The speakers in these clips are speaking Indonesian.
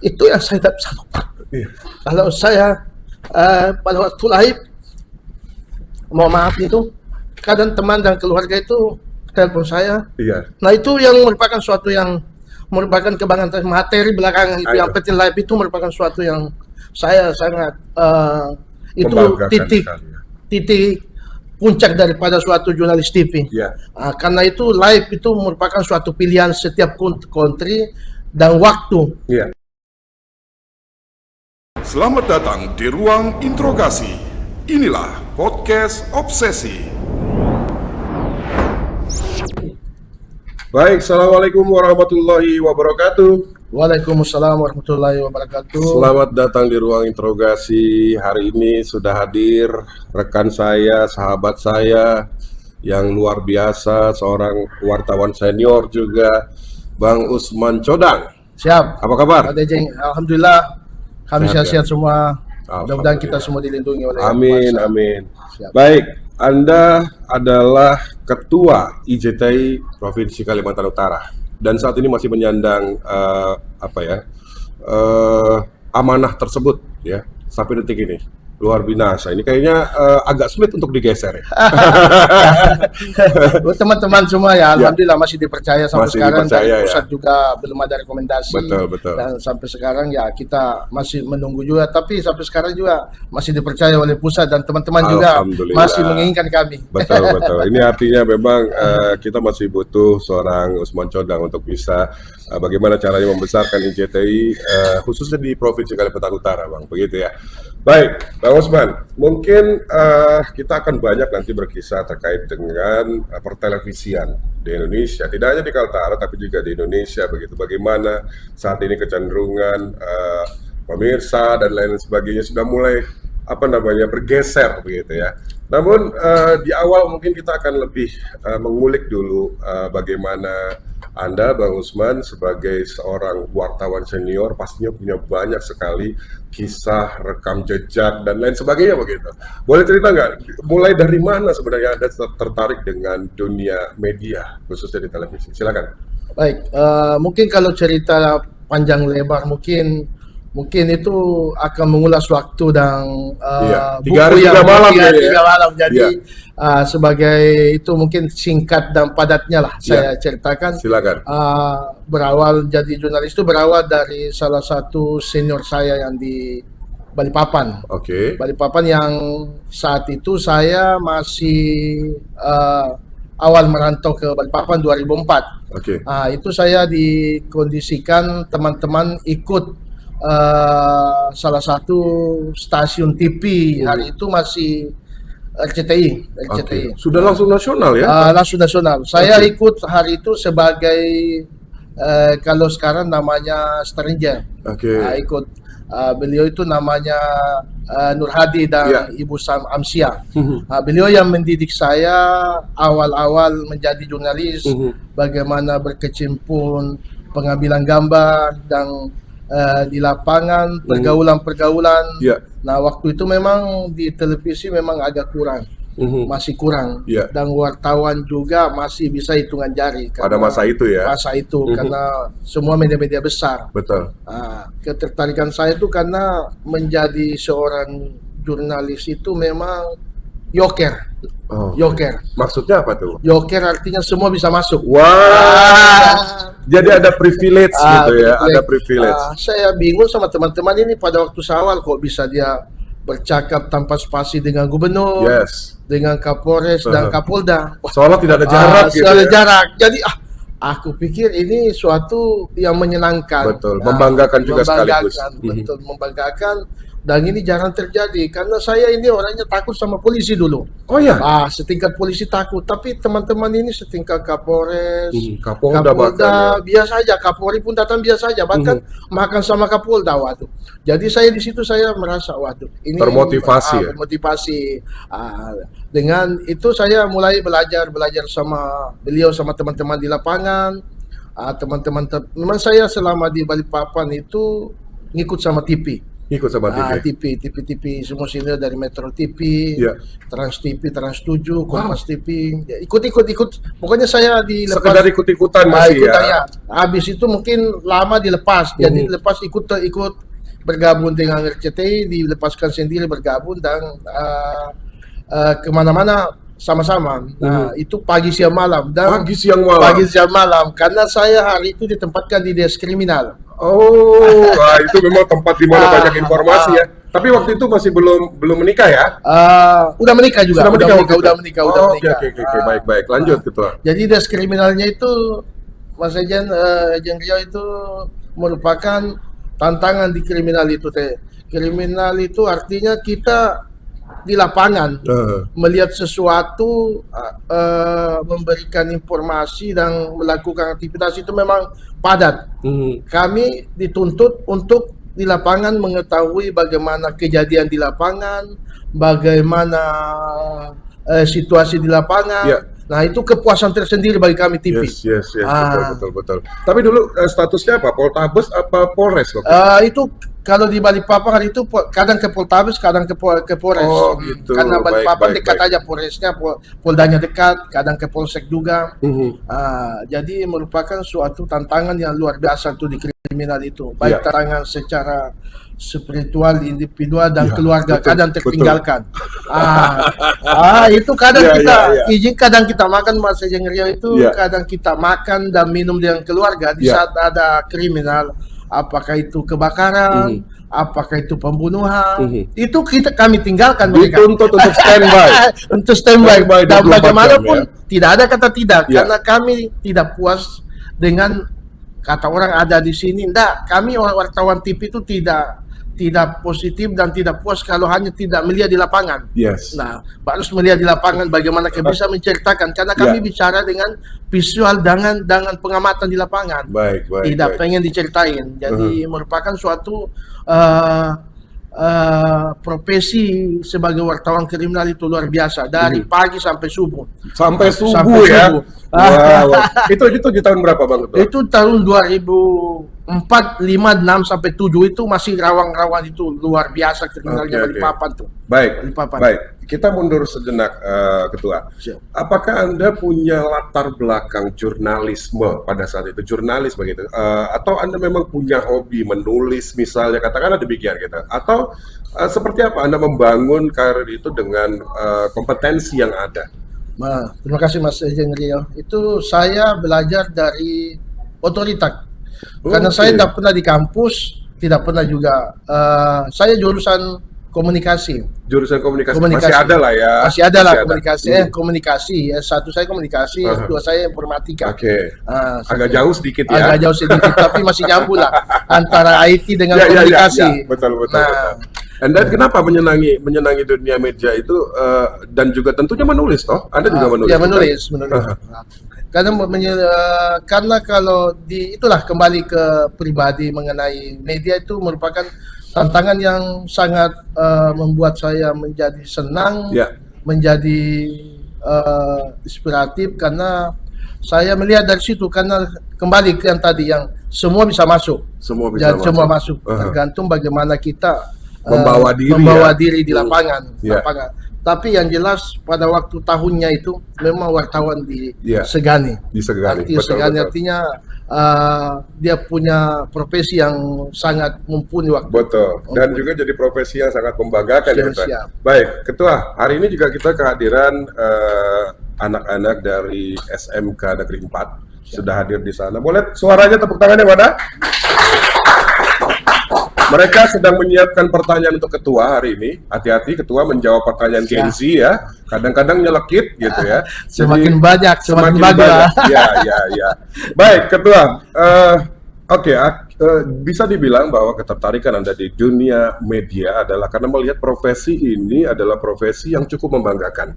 Itu yang saya tak bisa lupa. Iya. Kalau saya pada waktu live, mohon maaf itu, kadang teman dan keluarga itu telepon saya. Iya. Nah itu yang merupakan suatu yang merupakan kebanggaan saya. Materi belakangan itu yang penting live itu merupakan suatu yang saya sangat itu titik puncak daripada suatu jurnalis TV. Iya. Karena itu live itu merupakan suatu pilihan setiap country dan waktu. Iya. Selamat datang di ruang interogasi. Inilah podcast Obsesi. Baik, Assalamualaikum warahmatullahi wabarakatuh. Waalaikumsalam warahmatullahi wabarakatuh. Selamat datang di ruang interogasi. Hari ini sudah hadir rekan saya, sahabat saya yang luar biasa, seorang wartawan senior juga, Bang Usman Codang. Siap. Apa kabar? Alhamdulillah. Kami sehat-sehat semua. Mudah-mudahan kita semua dilindungi oleh Amin, amin. Siap. Baik, Anda adalah Ketua IJTI Provinsi Kalimantan Utara dan saat ini masih menyandang amanah tersebut ya sampai detik ini. Luar binasa. Ini kayaknya agak sulit untuk digeser ya. Teman-teman semua ya, alhamdulillah masih dipercaya sampai Masih sekarang dipercaya, dari pusat ya. juga belum ada rekomendasi. Betul. Dan sampai sekarang ya kita masih menunggu juga, tapi sampai sekarang juga masih dipercaya oleh pusat dan teman-teman juga masih menginginkan kami. Betul. Ini artinya memang kita masih butuh seorang Usman Codang untuk bisa bagaimana caranya membesarkan IJTI khususnya di Provinsi Kalimantan Utara, Bang. Begitu ya. Baik, Bang Usman, mungkin kita akan banyak nanti berkisah terkait dengan pertelevisian di Indonesia, tidak hanya di Kaltara tapi juga di Indonesia. Begitu bagaimana saat ini kecenderungan pemirsa dan lain sebagainya sudah mulai bergeser begitu ya. Namun di awal mungkin kita akan lebih mengulik dulu bagaimana Anda, Bang Usman, sebagai seorang wartawan senior pastinya punya banyak sekali kisah, rekam jejak, dan lain sebagainya begitu. Boleh cerita nggak, mulai dari mana sebenarnya Anda tertarik dengan dunia media, khususnya di televisi? Silakan. Baik, mungkin kalau cerita panjang lebar mungkin itu akan mengulas waktu dan tiga hari tiga malam jadi sebagai itu mungkin singkat dan padatnya lah saya ceritakan. Silakan. Berawal jadi jurnalis itu berawal dari salah satu senior saya yang di Balikpapan. Oke. Balikpapan yang saat itu saya masih awal merantau ke Balikpapan 2004. Oke. Itu saya dikondisikan teman-teman ikut salah satu stasiun TV hari itu masih RCTI. Okay. Sudah langsung nasional ya? Langsung nasional. Saya ikut hari itu sebagai kalau sekarang namanya stranger. Ikut beliau itu namanya Nur Hadi dan Ibu Amsia. Beliau yang mendidik saya awal-awal menjadi jurnalis, bagaimana berkecimpung pengambilan gambar dan di lapangan pergaulan. Nah waktu itu memang di televisi memang agak kurang, masih kurang, dan wartawan juga masih bisa hitungan jari pada masa itu ya. Karena semua media-media besar. Betul. Ketertarikan saya itu karena menjadi seorang jurnalis itu memang yoker. Yoker. Maksudnya apa tuh? Yoker artinya semua bisa masuk. Jadi ada privilege gitu ya, ada privilege. Saya bingung sama teman-teman ini pada waktu awal kok bisa dia bercakap tanpa spasi dengan gubernur, dengan Kapolres dan Kapolda. Soalnya tidak ada jarak gitu. Ada jarak. Jadi aku pikir ini suatu yang menyenangkan. Betul, membanggakan juga sekaligus. Betul, membanggakan. Dan ini jarang terjadi karena saya ini orangnya takut sama polisi dulu. Oh ya? Setingkat polisi takut, tapi teman-teman ini setingkat Kapolres, Kapolda biasa aja, Kapolri pun datang biasa aja, bahkan makan sama Kapolda waktu. Jadi saya di situ saya merasa ini termotivasi. Termotivasi. Dengan itu saya mulai belajar sama beliau, sama teman-teman di lapangan. Teman-teman saya selama di Balikpapan itu ngikut sama TV. Ikut sama TV. TV semua sini dari Metro TV, Ya. Trans TV, Trans 7, Kompas TV. Ya, ikut. Pokoknya saya dilepas. Sekedar ikut-ikutan masih ikutan, ya. Habis itu mungkin lama dilepas. Jadi dilepas ikut bergabung dengan RCTI, dilepaskan sendiri bergabung dan kemana-mana sama-sama. Nah, itu pagi siang malam dan Pagi siang malam. karena saya hari itu ditempatkan di Des Kriminal. Oh, wah, itu memang tempat di mana banyak informasi ya. Tapi waktu itu masih belum menikah ya? Udah menikah juga. Sudah menikah. Udah menikah. Oke, baik. Lanjut Ketua. Jadi Des Kriminalnya itu, Mas Ejen Rio itu merupakan tantangan di kriminal itu teh. Kriminal itu artinya kita di lapangan melihat sesuatu, memberikan informasi dan melakukan aktivitas itu memang padat. Kami dituntut untuk di lapangan mengetahui bagaimana kejadian di lapangan, bagaimana situasi di lapangan. Ya. Nah, itu kepuasan tersendiri bagi kami TV. Yes, betul. Tapi dulu statusnya apa? Poltabes apa Polres? Itu kalau di Balikpapan hari itu kadang ke Poltabes, kadang ke Polres. Oh, gitu. Karena Balikpapan Baik. dekat aja Polresnya, Poldanya dekat, kadang ke Polsek juga. Jadi merupakan suatu tantangan yang luar biasa tuh di kriminal itu. Baik tantangan secara spiritual, individual dan keluarga, kadang tertinggalkan. Itu kadang kadang kita makan, Mas Ejen Rio itu kadang kita makan dan minum dengan keluarga di saat ada kriminal. Apakah itu kebakaran, apakah itu pembunuhan, itu kami tinggalkan mereka. Dituntut untuk standby. Untuk standby. Dan bagaimanapun tidak ada kata tidak, karena kami tidak puas dengan kata orang ada di sini. Enggak, kami wartawan TV itu tidak positif dan tidak puas kalau hanya tidak melihat di lapangan. Yes. Nah, harus melihat di lapangan bagaimana kami bisa menceritakan, karena kami bicara dengan visual dengan pengamatan di lapangan. Baik. Tidak pengen diceritain. Jadi merupakan suatu profesi sebagai wartawan kriminal itu luar biasa dari pagi sampai subuh. Sampai subuh ya. Wow. Itu di tahun berapa Bang? Itu tahun 2004, 5, 6 sampai 7 itu masih rawan-rawan itu luar biasa kriminalnya Balikpapan tuh. Baik. Kita mundur sejenak Ketua. Siap. Apakah Anda punya latar belakang jurnalisme pada saat itu? Jurnalis begitu? Atau Anda memang punya hobi menulis misalnya, katakanlah demikian gitu? Atau seperti apa Anda membangun karir itu dengan kompetensi yang ada? Nah, terima kasih Mas Ejen Rio. Itu saya belajar dari otoritak. Karena saya tidak pernah di kampus, tidak pernah juga. Saya jurusan komunikasi. Jurusan komunikasi. Masih ada lah ya. Masih ada lah komunikasi. Komunikasi. S1 saya komunikasi, S2 saya informatika. Oke. Agak jauh sedikit ya. Agak jauh sedikit, tapi masih nyambung lah antara IT dengan komunikasi. Betul. Anda kenapa menyenangi dunia media itu dan juga tentunya menulis toh? Anda juga menulis. Ya menulis. Karena kalau itulah kembali ke pribadi mengenai media itu merupakan tantangan yang sangat membuat saya menjadi senang, menjadi inspiratif karena saya melihat dari situ, karena kembali ke yang tadi yang semua bisa masuk. Semua masuk. Tergantung bagaimana kita membawa diri di lapangan. Tapi yang jelas pada waktu tahunnya itu memang wartawan disegani. Artinya dia punya profesi yang sangat mumpuni waktu. Betul. Dan juga jadi profesi yang sangat membanggakan ya. Baik, Ketua. Hari ini juga kita kehadiran anak-anak dari SMK Negeri 4 sudah hadir di sana. Boleh suaranya, tepuk tangannya mana? Mereka sedang menyiapkan pertanyaan untuk Ketua hari ini. Hati-hati Ketua menjawab pertanyaan Gen Z ya. Kadang-kadang nyelekit gitu ya. Semakin banyak, semakin bagus. Ya. Baik, Ketua. Bisa dibilang bahwa ketertarikan Anda di dunia media adalah karena melihat profesi ini adalah profesi yang cukup membanggakan.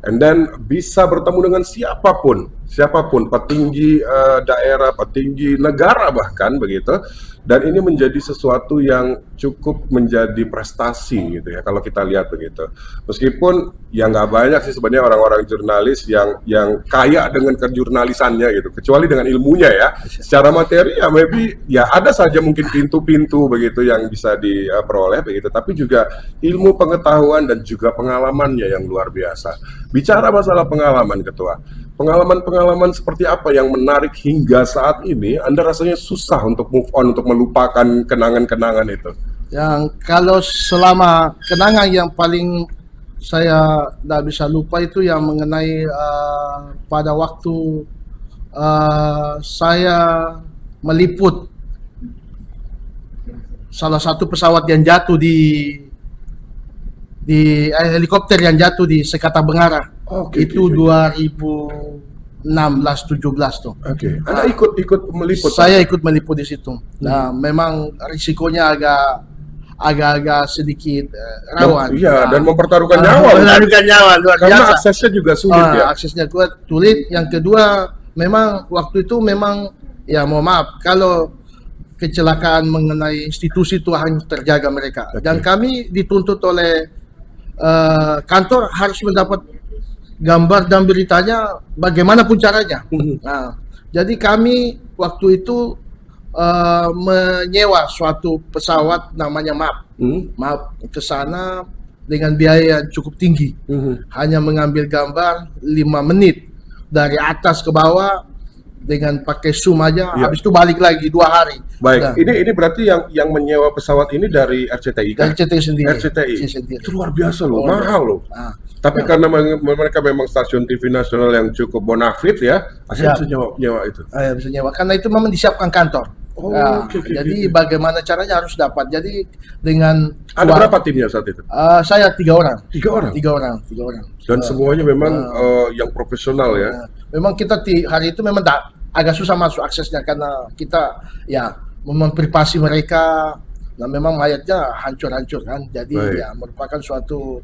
And then bisa bertemu dengan siapapun siapapun, petinggi daerah, petinggi negara bahkan begitu. Dan ini menjadi sesuatu yang cukup menjadi prestasi gitu ya kalau kita lihat begitu. Meskipun ya nggak banyak sih sebenarnya orang-orang jurnalis yang kaya dengan kejurnalisannya gitu, kecuali dengan ilmunya ya. Secara materi ya maybe ya ada saja mungkin pintu-pintu begitu yang bisa diperoleh begitu, tapi juga ilmu pengetahuan dan juga pengalamannya yang luar biasa. Bicara masalah pengalaman, Ketua, pengalaman-pengalaman seperti apa yang menarik hingga saat ini Anda rasanya susah untuk move on, untuk melupakan kenangan-kenangan itu? Yang kalau selama kenangan yang paling saya tidak bisa lupa itu yang mengenai pada waktu saya meliput salah satu pesawat yang jatuh di helikopter yang jatuh di Sekata Bengara. Itu 2016-17 tuh. Anda ikut meliput? Saya ikut meliput di situ. Nah, memang risikonya agak sedikit rawan. Iya, dan mempertaruhkan nyawa. Mempertaruhkan nyawa luar biasa. Karena aksesnya juga sulit ya. Aksesnya sulit. Yang kedua, memang waktu itu memang ya mohon maaf kalau kecelakaan mengenai institusi itu harus terjaga mereka. Dan kami dituntut oleh kantor harus mendapat gambar dan beritanya bagaimanapun caranya. Nah, jadi kami waktu itu menyewa suatu pesawat namanya MAP ke sana dengan biaya yang cukup tinggi. Hanya mengambil gambar 5 menit dari atas ke bawah dengan pakai zoom aja, habis itu balik lagi 2 hari. Baik, nah, ini berarti yang menyewa pesawat ini dari RCTI kan? Dari RCTI sendiri. RCTI. Itu luar biasa loh, mahal loh. Tapi karena mereka memang stasiun TV nasional yang cukup bonafit ya, akhirnya bisa nyewa itu. Bisa nyewa, karena itu memang disiapkan kantor. Jadi bagaimana caranya harus dapat. Jadi dengan ada berapa timnya saat itu? Saya 3 orang. 3 orang? 3 orang. Dan semuanya memang yang profesional ya? Memang kita hari itu memang agak susah masuk aksesnya karena kita ya memprivasi mereka. Nah, memang mayatnya hancur-hancur kan. Jadi ya merupakan suatu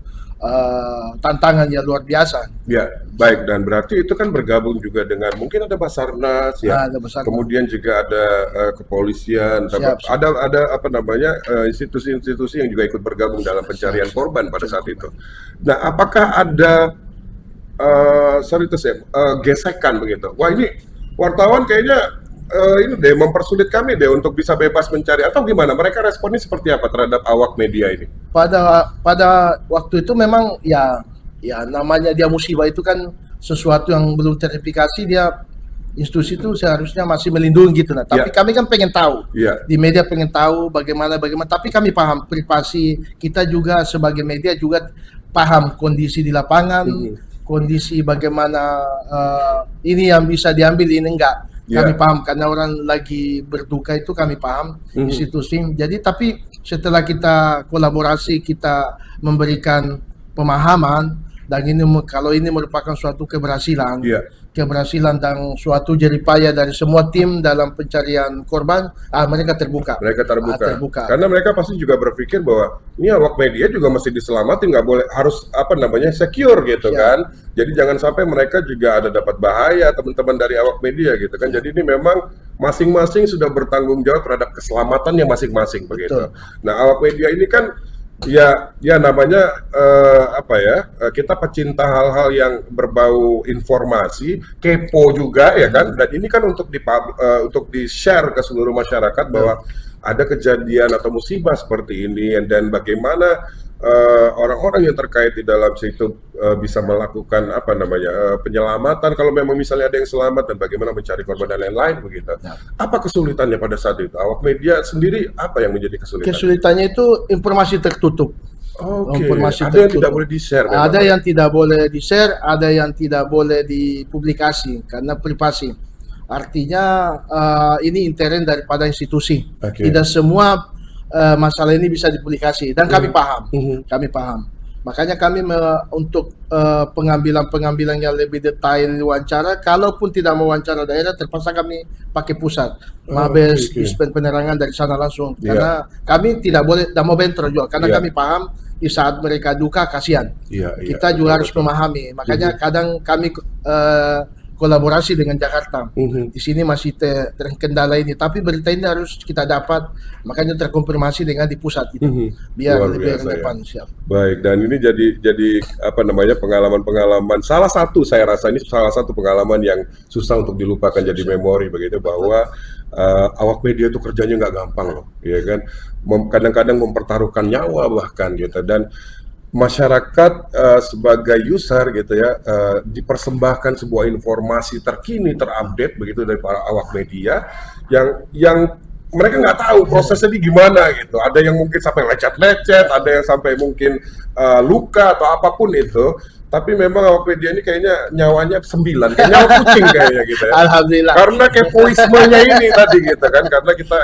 tantangan yang luar biasa. Ya, baik, dan berarti itu kan bergabung juga dengan mungkin ada Basarnas ya. Ada Basarnas. Kemudian juga ada kepolisian, ada apa namanya institusi-institusi yang juga ikut bergabung dalam pencarian korban pada saat itu. Nah, apakah ada gesekan begitu? Wah, ini wartawan kayaknya ini deh mempersulit kami deh untuk bisa bebas mencari, atau gimana? Mereka responnya seperti apa terhadap awak media ini? Pada waktu itu memang ya namanya dia musibah itu kan sesuatu yang belum terverifikasi, dia institusi itu seharusnya masih melindungi gitu. Nah, tapi kami kan pengen tahu, di media pengen tahu bagaimana, tapi kami paham privasi kita juga sebagai media juga paham kondisi di lapangan, kondisi bagaimana ini yang bisa diambil, ini enggak. Kami paham karena orang lagi berduka itu, kami paham institusi. Jadi tapi setelah kita kolaborasi, kita memberikan pemahaman, dan ini kalau ini merupakan suatu keberhasilan, keberhasilan dan suatu jeripaya dari semua tim dalam pencarian korban, mereka terbuka. Mereka terbuka. Karena mereka pasti juga berpikir bahwa ini awak media juga mesti diselamatin, nggak boleh, harus apa namanya secure gitu kan. Jadi jangan sampai mereka juga ada dapat bahaya, teman-teman dari awak media gitu kan. Jadi ini memang masing-masing sudah bertanggung jawab terhadap keselamatannya masing-masing begitu. Nah, awak media ini kan ya namanya kita pecinta hal-hal yang berbau informasi, kepo juga ya kan, dan ini kan untuk di-share ke seluruh masyarakat bahwa ada kejadian atau musibah seperti ini, dan bagaimana orang-orang yang terkait di dalam situ bisa melakukan penyelamatan kalau memang misalnya ada yang selamat, dan bagaimana mencari korban dan lain-lain begitu. Apa kesulitannya pada saat itu? Awak media sendiri apa yang menjadi kesulitan? Kesulitannya itu informasi tertutup. Informasi ada yang tidak boleh di-share. Ada yang tidak boleh di-share, ada yang tidak boleh dipublikasi karena privasi. Artinya ini intern daripada institusi. Tidak semua masalah ini bisa dipublikasi, dan kami paham. Makanya kami untuk pengambilan yang lebih detail wawancara, kalaupun tidak mau wawancara daerah, terpaksa kami pakai pusat, Mabes, Dispen Penerangan dari sana langsung, karena kami tidak boleh, tidak mau bentrok juga, karena kami paham di saat mereka duka kasihan. Kita juga harus memahami. Makanya kadang kami kolaborasi dengan Jakarta. Di sini masih terkendala ini, tapi berita ini harus kita dapat, makanya terkonfirmasi dengan di pusat itu, biar Luar lebih biasa, relevan. Siap. Baik, dan ini jadi apa namanya, pengalaman-pengalaman, salah satu saya rasa ini salah satu pengalaman yang susah untuk dilupakan, jadi memori begitu, bahwa awak media itu kerjanya nggak gampang loh, ya kan, kadang-kadang mempertaruhkan nyawa bahkan gitu, dan masyarakat sebagai user gitu ya, dipersembahkan sebuah informasi terkini, terupdate begitu dari para awak media yang mereka nggak tahu prosesnya di gimana gitu. Ada yang mungkin sampai lecet-lecet, ada yang sampai mungkin luka atau apapun itu. Tapi memang awak media ini kayaknya nyawanya 9, kayak nyawa kucing kayaknya gitu ya. Alhamdulillah. Karena kepoismenya ini tadi gitu kan, karena kita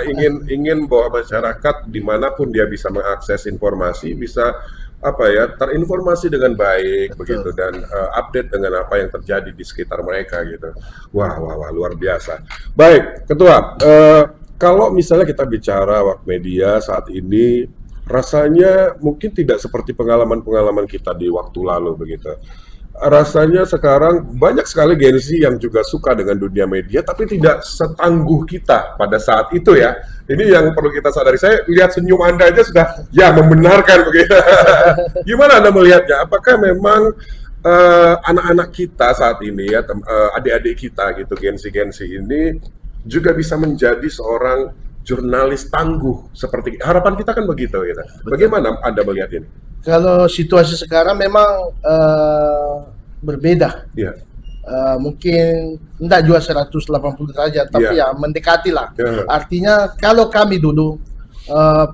ingin bahwa masyarakat dimanapun dia bisa mengakses informasi, bisa apa ya, terinformasi dengan baik. Betul. Begitu, dan update dengan apa yang terjadi di sekitar mereka gitu. Wah luar biasa. Baik, Ketua, kalau misalnya kita bicara awak media saat ini, rasanya mungkin tidak seperti pengalaman-pengalaman kita di waktu lalu begitu. Rasanya sekarang banyak sekali Gen Z yang juga suka dengan dunia media, tapi tidak setangguh kita pada saat itu ya. Ini yang perlu kita sadari. Saya lihat senyum Anda aja sudah ya membenarkan begitu. Gimana Anda melihatnya? Apakah memang anak-anak kita saat ini ya, adik-adik kita gitu, Gen Z ini juga bisa menjadi seorang jurnalis tangguh seperti harapan kita kan begitu gitu. Bagaimana Anda melihat ini? Kalau situasi sekarang memang berbeda. Iya. Mungkin enggak juga 180 derajat, tapi ya mendekati lah. Artinya kalau kami dulu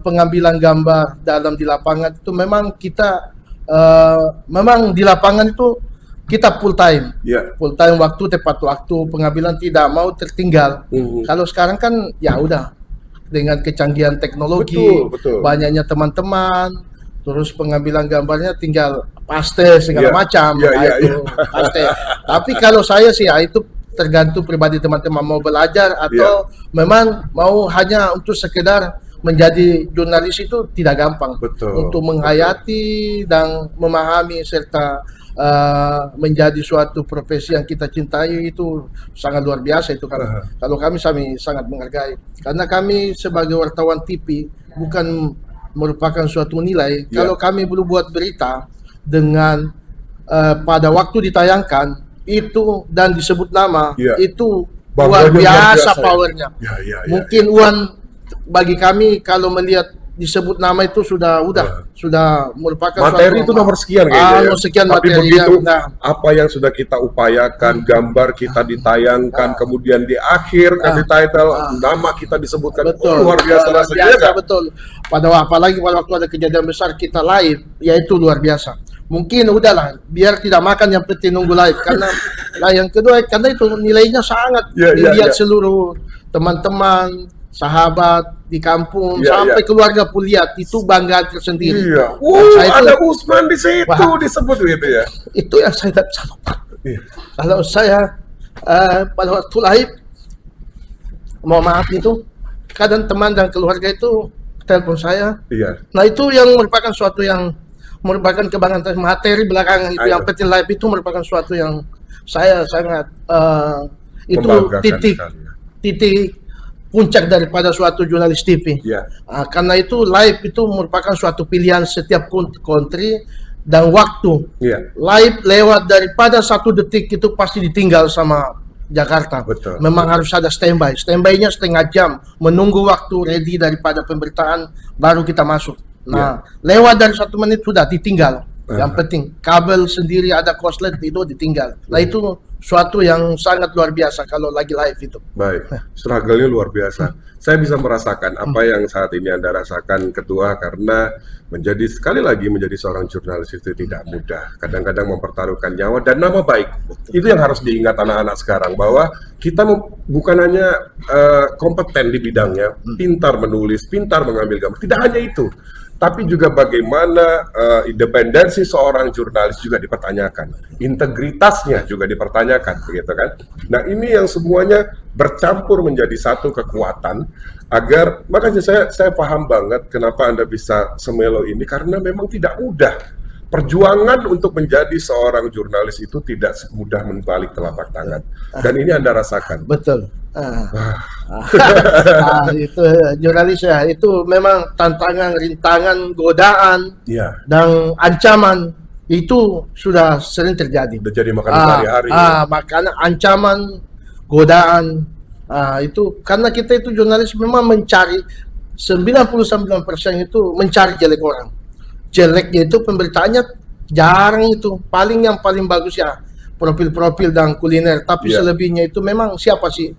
pengambilan gambar dalam di lapangan itu memang kita memang di lapangan itu kita full time, full time waktu, tepat waktu, pengambilan tidak mau tertinggal. Kalau sekarang kan ya udah dengan kecanggihan teknologi, betul. Banyaknya teman-teman, terus pengambilan gambarnya tinggal paste segala macam, paste. Tapi kalau saya sih ya itu tergantung pribadi teman-teman mau belajar atau memang mau hanya untuk sekedar menjadi jurnalis itu tidak gampang. Untuk menghayati dan memahami serta menjadi suatu profesi yang kita cintai itu sangat luar biasa itu kan. Kalau kami sangat menghargai, karena kami sebagai wartawan TV bukan merupakan suatu nilai. Kalau kami belum buat berita dengan pada waktu ditayangkan itu dan disebut nama itu luar biasa powernya. Mungkin uang bagi kami kalau melihat disebut nama itu sudah merupakan materi itu nomor sekian kayaknya. Sekian tapi materi begitu apa yang sudah kita upayakan, gambar kita ditayangkan, kemudian di akhir di title nama kita disebutkan, luar biasa rasanya. Betul. Apalagi pada waktu ada kejadian besar kita live, yaitu luar biasa. Mungkin udahlah, biar tidak makan yang penting nunggu live, karena yang kedua karena itu nilainya sangat dilihat seluruh teman-teman, sahabat di kampung sampai keluarga pun lihat, itu bangga tersendiri. Ada Usman di situ disebut gitu ya. Itu yang saya tidak bisa lupa. Kalau saya pada waktu live, mohon maaf itu, kadang teman dan keluarga itu telepon saya. Nah itu yang merupakan suatu yang merupakan kebanggaan materi belakangan itu. Yang penting live itu merupakan suatu yang saya sangat itu titik puncak daripada suatu jurnalis TV. Karena itu live itu merupakan suatu pilihan setiap country dan waktu. Live lewat daripada 1 detik itu pasti ditinggal sama Jakarta. Memang harus ada standby. Standby-nya setengah jam, menunggu waktu ready daripada pemberitaan baru kita masuk. Nah, lewat dari 1 menit sudah ditinggal. Yang penting kabel sendiri ada korslet itu ditinggal. Nah itu suatu yang sangat luar biasa kalau lagi live itu. Baik, struggle-nya luar biasa. Saya bisa merasakan apa yang saat ini Anda rasakan, Ketua, karena sekali lagi menjadi seorang jurnalis itu tidak mudah. Kadang-kadang mempertaruhkan nyawa dan nama baik. Itu yang harus diingat anak-anak sekarang, bahwa kita bukan hanya kompeten di bidangnya, pintar menulis, pintar mengambil gambar. Tidak hanya itu, tapi juga bagaimana independensi seorang jurnalis juga dipertanyakan, integritasnya juga dipertanyakan, begitu kan? Nah ini yang semuanya bercampur menjadi satu kekuatan, agar makanya saya paham banget kenapa Anda bisa semelo ini, karena memang tidak mudah perjuangan untuk menjadi seorang jurnalis itu tidak semudah membalik telapak tangan. Dan ini Anda rasakan. Betul. Itu jurnalis ya, itu memang tantangan, rintangan, godaan, dan ancaman itu sudah sering terjadi. Sudah jadi makanan sehari-hari. Makanan, ancaman, godaan, itu karena kita itu jurnalis memang mencari 99% itu mencari jelek orang. Jeleknya itu pemberitaannya jarang itu. Yang paling bagus ya profil-profil dan kuliner. Tapi selebihnya itu memang siapa sih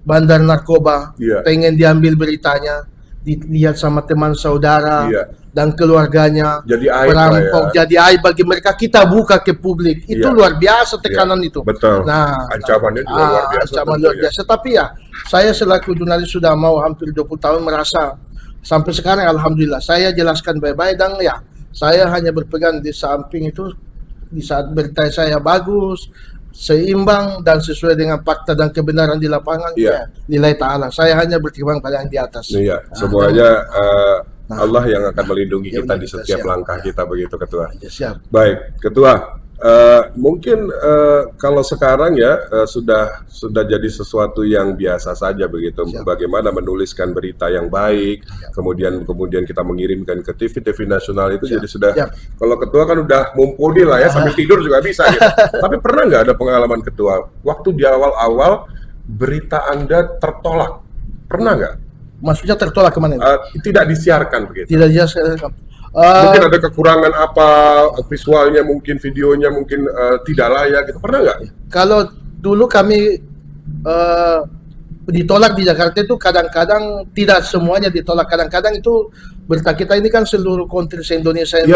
bandar narkoba, pengen diambil beritanya, dilihat sama teman saudara dan keluarganya, jadi aib perampok, jadi aib bagi mereka. Kita buka ke publik, itu luar biasa tekanan itu. Betul. Nah, ancamannya juga luar biasa. Ancaman luar biasa. Tapi ya, saya selaku jurnalis sudah mau hampir 20 tahun merasa sampai sekarang alhamdulillah saya jelaskan baik-baik, dan ya saya hanya berpegang di samping itu di saat berita saya bagus, seimbang dan sesuai dengan fakta dan kebenaran di lapangan. Nilai ta'ala, saya hanya bertimbang pada yang di atas. Semuanya Allah yang akan melindungi kita di setiap langkah kita, begitu Ketua. Baik Ketua, mungkin kalau sekarang sudah jadi sesuatu yang biasa saja begitu. Bagaimana menuliskan berita yang baik, kemudian kita mengirimkan ke TV nasional itu jadi sudah. Kalau Ketua kan udah mumpuni lah ya, sambil tidur juga bisa gitu. Tapi pernah nggak ada pengalaman Ketua waktu di awal-awal berita Anda tertolak? Pernah nggak? Maksudnya tertolak kemana? Tidak disiarkan begitu. Tidak disiarkan. Mungkin ada kekurangan apa, visualnya mungkin, videonya mungkin tidak layak gitu. Pernah nggak? Kalau dulu kami ditolak di Jakarta itu kadang-kadang, tidak semuanya ditolak. Kadang-kadang itu berita kita ini kan seluruh country se-Indonesia ini.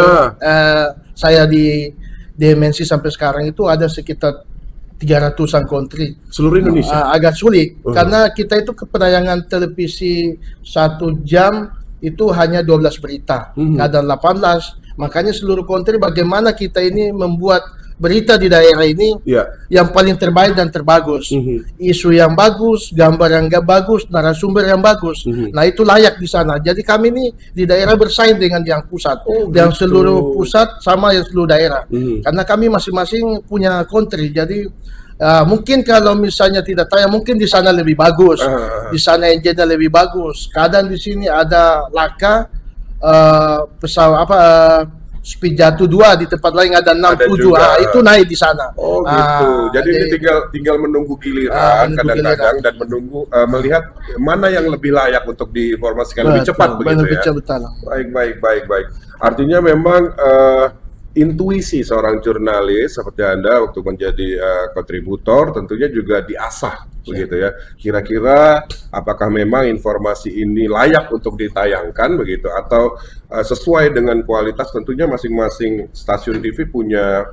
Saya di MNC sampai sekarang itu ada sekitar 300-an country. Seluruh Indonesia? Agak sulit, karena kita itu penayangan televisi 1 jam itu hanya 12 berita, kadang 18. Makanya seluruh country bagaimana kita ini membuat berita di daerah ini yang paling terbaik dan terbagus. Isu yang bagus, gambar yang bagus, narasumber yang bagus. Nah itu layak di sana. Jadi kami ini di daerah bersaing dengan yang pusat. Yang seluruh pusat sama yang seluruh daerah. Karena kami masing-masing punya country. Jadi mungkin kalau misalnya tidak tayang, mungkin di sana lebih bagus. Di sana enjinnya lebih bagus. Kadang di sini ada laka pesawat speed jatuh 2, di tempat lain ada 6-7, itu naik di sana. Gitu. Jadi ini tinggal menunggu giliran kadang-kadang dan menunggu melihat mana yang lebih layak untuk diinformasikan lebih cepat begitu ya. Baik. Artinya memang intuisi seorang jurnalis seperti Anda waktu menjadi kontributor tentunya juga diasah begitu ya. Kira-kira apakah memang informasi ini layak untuk ditayangkan begitu, atau sesuai dengan kualitas. Tentunya masing-masing stasiun TV punya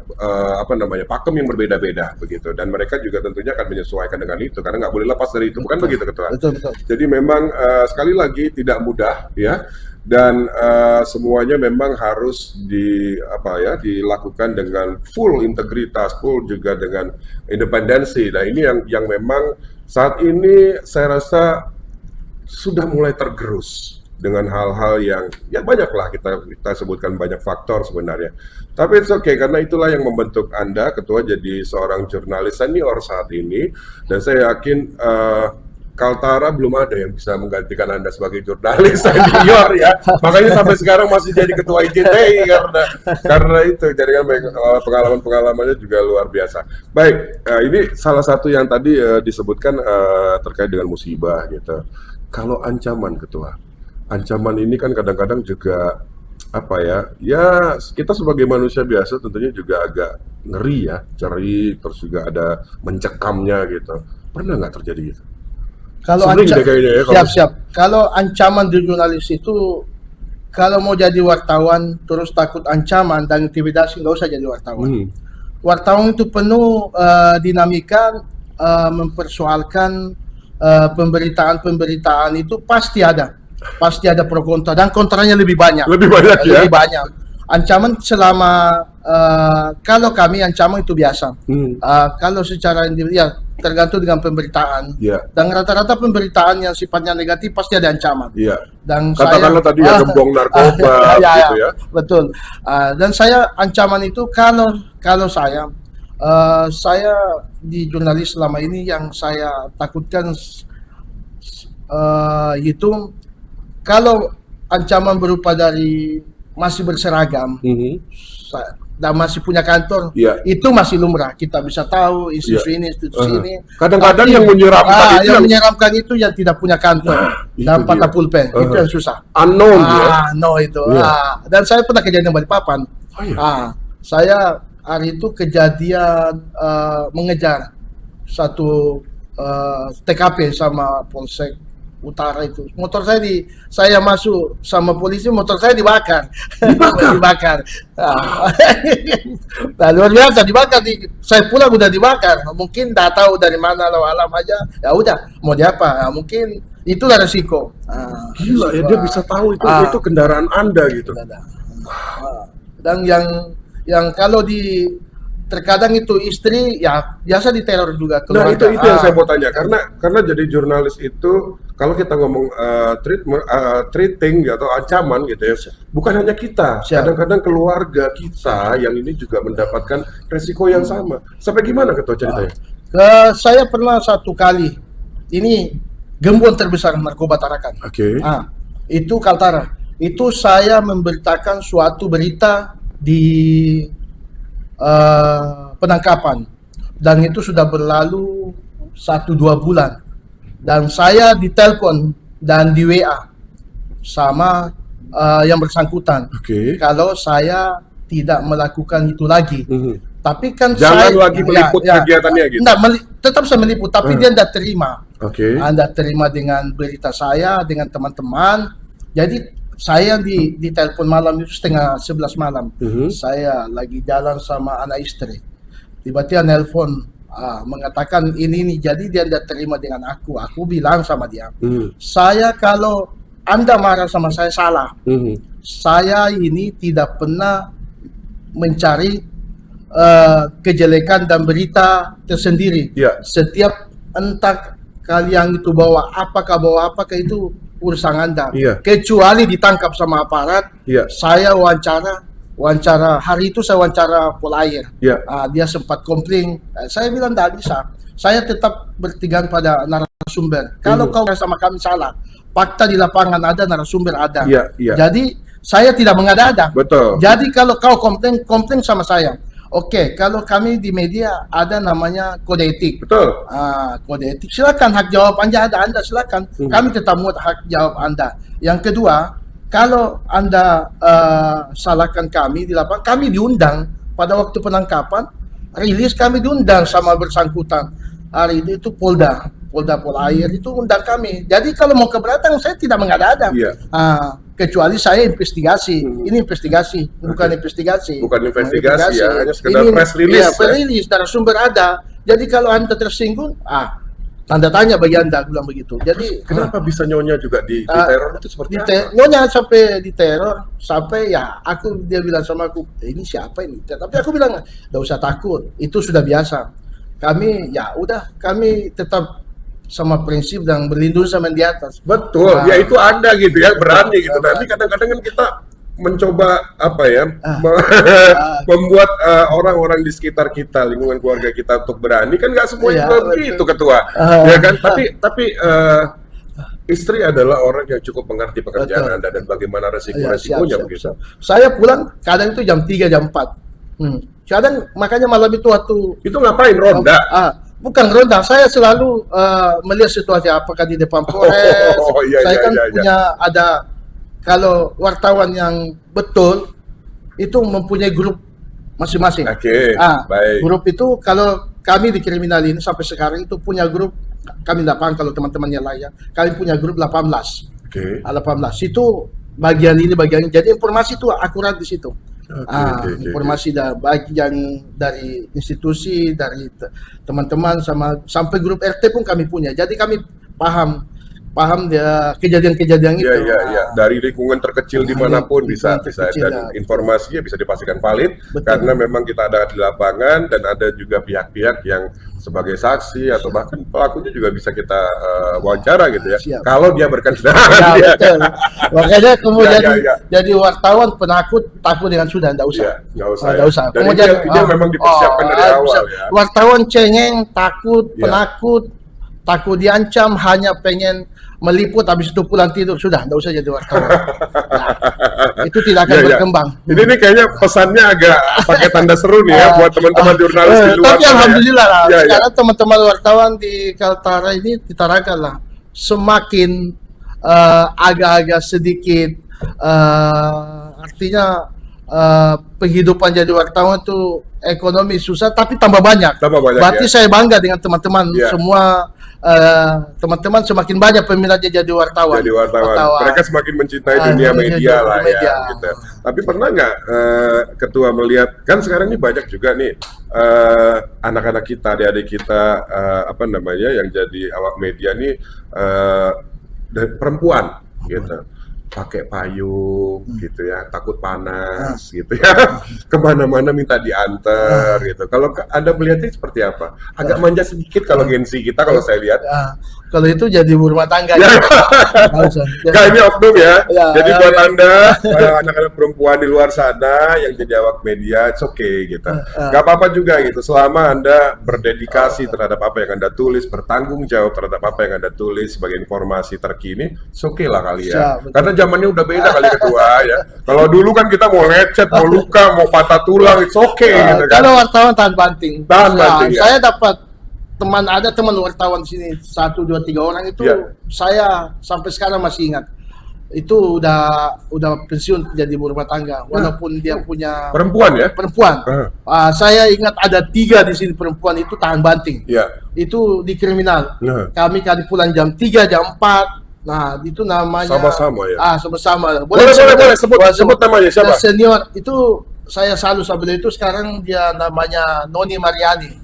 pakem yang berbeda-beda begitu, dan mereka juga tentunya akan menyesuaikan dengan itu karena nggak boleh lepas dari itu, bukan begitu Ketua? Betul. Jadi memang sekali lagi tidak mudah ya. Dan semuanya memang harus dilakukan dengan full integritas, full juga dengan independensi. Nah ini yang memang saat ini saya rasa sudah mulai tergerus dengan hal-hal yang banyaklah kita sebutkan banyak faktor sebenarnya. Tapi it's okay, karena itulah yang membentuk Anda Ketua jadi seorang jurnalis senior saat ini, dan saya yakin Kaltara belum ada yang bisa menggantikan Anda sebagai jurnalis senior ya. Makanya sampai sekarang masih jadi ketua IJTI karena itu. Jadi kan pengalaman-pengalamannya juga luar biasa. Baik, ini salah satu yang tadi disebutkan terkait dengan musibah gitu. Kalau ancaman Ketua, ancaman ini kan kadang-kadang juga ya kita sebagai manusia biasa tentunya juga agak ngeri ya, terus juga ada mencekamnya gitu. Pernah nggak terjadi gitu? Kalau Kalau ancaman di jurnalis itu, kalau mau jadi wartawan terus takut ancaman dan intimidasi, nggak usah jadi wartawan. Wartawan itu penuh dinamika, mempersoalkan pemberitaan itu pasti ada pro kontra, dan kontranya lebih banyak. Lebih banyak. Ancaman selama kalau kami ancaman itu biasa. Kalau secara individu ya tergantung dengan pemberitaan. Dan rata-rata pemberitaan yang sifatnya negatif pasti ada ancaman. Dan katakanlah tadi ya gembong narkoba gitu ya. Betul. Dan saya ancaman itu kalau saya di jurnalis selama ini yang saya takutkan itu kalau ancaman berupa dari masih berseragam dan masih punya kantor, itu masih lumrah. Kita bisa tahu institusi ini, ini. Kadang-kadang yang menyeramkan itu yang menyeramkan itu yang tidak punya kantor dan patah pulpen, itu yang susah. Unknown no itu. Dan saya pernah kejadian di Balikpapan. Saya hari itu kejadian mengejar satu TKP sama Polsek Utara itu. Motor saya masuk sama polisi, motor saya dibakar. Dibakar. Nah, luar biasa dibakar. Saya pulang udah dibakar. Mungkin tidak tahu dari mana lalu alam aja. Ya udah, mau diapa? Mungkin itulah resiko. Gila ya, dia bisa tahu itu kendaraan Anda gitu. Dan yang kalau terkadang itu istri ya biasa diteror juga keluarga. Nah itu yang saya mau tanya, karena jadi jurnalis itu kalau kita ngomong treating atau ancaman gitu ya, bukan hanya kita, kadang-kadang keluarga kita yang ini juga mendapatkan resiko yang sama. Sampai gimana Ketua ceritanya? Saya pernah satu kali, ini gembong terbesar narkoba Tarakan. Itu Kaltara. Itu saya memberitakan suatu berita di penangkapan, dan itu sudah berlalu 1-2 bulan, dan saya ditelepon dan di WA sama yang bersangkutan kalau saya tidak melakukan itu lagi. Tapi kan jangan saya lagi meliput kegiatannya gitu. Tetap saya meliput, tapi dia tidak terima. Anda terima dengan berita saya, dengan teman-teman. Jadi saya di telepon malam itu 10:30 malam. Saya lagi jalan sama anak istri. Tiba-tiba nelpon mengatakan ini. Jadi dia tidak terima dengan aku. Aku bilang sama dia, saya kalau Anda marah sama saya salah. Saya ini tidak pernah mencari kejelekan dan berita tersendiri. Setiap entah kalian itu bawa apakah itu urusan Anda. Kecuali ditangkap sama aparat. Saya wawancara hari itu saya wawancara Polair. Dia sempat komplain. Saya bilang tidak bisa. Saya tetap berpegang pada narasumber. Kalau kau sama kami salah, fakta di lapangan ada, narasumber ada. Jadi saya tidak mengada-ada. Jadi kalau kau komplain sama saya. Kalau kami di media ada namanya kode etik. Kode etik. Silakan hak jawab Anda silakan. Kami tetap muat hak jawab Anda. Yang kedua, kalau Anda salahkan kami di lapangan, kami diundang pada waktu penangkapan, rilis kami diundang sama bersangkutan. Hari itu Polda Polair itu undang kami. Jadi kalau mau keberatan saya tidak mengada-ada. Kecuali saya investigasi. Ini investigasi, bukan investigasi. Ya, hanya sekedar press release. Press release, narasumber ada. Jadi kalau Anda tersinggung, tanda tanya bagi Anda, bilang begitu. Jadi kenapa bisa Nyonya juga diteror itu seperti apa? Nyonya sampai diteror, sampai dia bilang sama aku, ini siapa ini? Tapi aku bilang, enggak usah takut, itu sudah biasa. Kami kami tetap sama prinsip dan berlindung sama yang di atas. Betul, ya itu Anda gitu ya, berani gitu. Tapi kadang-kadang kan kita mencoba membuat orang-orang di sekitar kita, lingkungan keluarga kita untuk berani, kan nggak semuanya begitu Ketua. Ya kan? Tapi istri adalah orang yang cukup mengerti pekerjaan Anda dan bagaimana resiko-resikonya begitu. Saya pulang kadang itu jam 3, jam 4. Kadang makanya malam itu waktu itu ngapain ronda? Bukan ronda, saya selalu melihat situasi apakah di depan Polres. Saya kan punya ada, kalau wartawan yang betul itu mempunyai grup masing-masing. Baik. Grup itu kalau kami di kriminal ini sampai sekarang itu punya grup, kami 8 kalau teman-temannya lain, kami punya grup 18. 18 itu bagian ini, jadi informasi itu akurat di situ. Informasi bagian dari institusi, dari teman-teman sampai grup RT pun kami punya. Jadi kami paham paham dia kejadian-kejadian itu. Iya. Dari lingkungan terkecil dimanapun bisa terkecil, dan informasinya bisa dipastikan valid. Betul. Karena memang kita ada di lapangan dan ada juga pihak-pihak yang sebagai saksi atau bahkan pelakunya juga bisa kita wawancara gitu ya. Siap. Kalau dia berkenan. Ya, betul. Makanya kemudian Ya. jadi wartawan takut dengan sudah, enggak usah. Nggak usah. Nggak usah. Dan Kemudian ini memang dipersiapkan dari awal ya. Wartawan cengeng, takut, Ya. penakut, takut diancam, hanya pengen meliput habis itu pulang tidur, sudah enggak usah jadi wartawan. Nah, itu tidak akan berkembang. Ini kayaknya pesannya agak pakai tanda seru nih ya buat teman-teman jurnalis di luar. Tapi sana alhamdulillah lah, ya. sekarang teman-teman wartawan di Kaltara ini di Tarakan lah semakin agak-agak sedikit artinya penghidupan jadi wartawan itu ekonomi susah tapi tambah banyak. Berarti saya bangga dengan teman-teman semua. Teman-teman semakin banyak peminatnya jadi wartawan. Mereka semakin mencintai dunia media lah ya. Gitu. Tapi pernah nggak Ketua melihat, kan sekarang ini banyak juga nih anak-anak kita, adik-adik kita yang jadi awak media nih perempuan gitu. Pakai payung gitu ya, takut panas gitu ya, kemana-mana minta diantar gitu. Kalau Anda melihatnya seperti apa? Agak manja sedikit kalau gengsi kita kalau saya lihat. Kalau itu jadi ibu rumah tangga. Gak, ini oknum ya. Jadi buat Anda anak-anak perempuan di luar sana yang jadi awak media, it's okay gitu. Gak apa-apa juga gitu, selama Anda berdedikasi terhadap apa yang Anda tulis, bertanggung jawab terhadap apa yang Anda tulis sebagai informasi terkini, it's okay lah kali ya. Karena zamannya udah beda kali Ketua ya. Kalau dulu kan kita mau lecet, mau luka, mau patah tulang, it's okay gitu kan. Kalau wartawan tahan banting. Ya. Saya dapat ada teman wartawan di sini 1, 2, 3 orang itu saya sampai sekarang masih ingat. Itu udah pensiun jadi ibu rumah tangga walaupun dia punya perempuan ya. Saya ingat ada 3 di sini perempuan itu tahan banting. Itu di kriminal. Kami pulang jam 3, jam 4. Nah, itu namanya sama-sama ya. Sama-sama. Boleh sebut namanya siapa? Senior itu saya selalu sampai itu sekarang dia namanya Noni Mariani.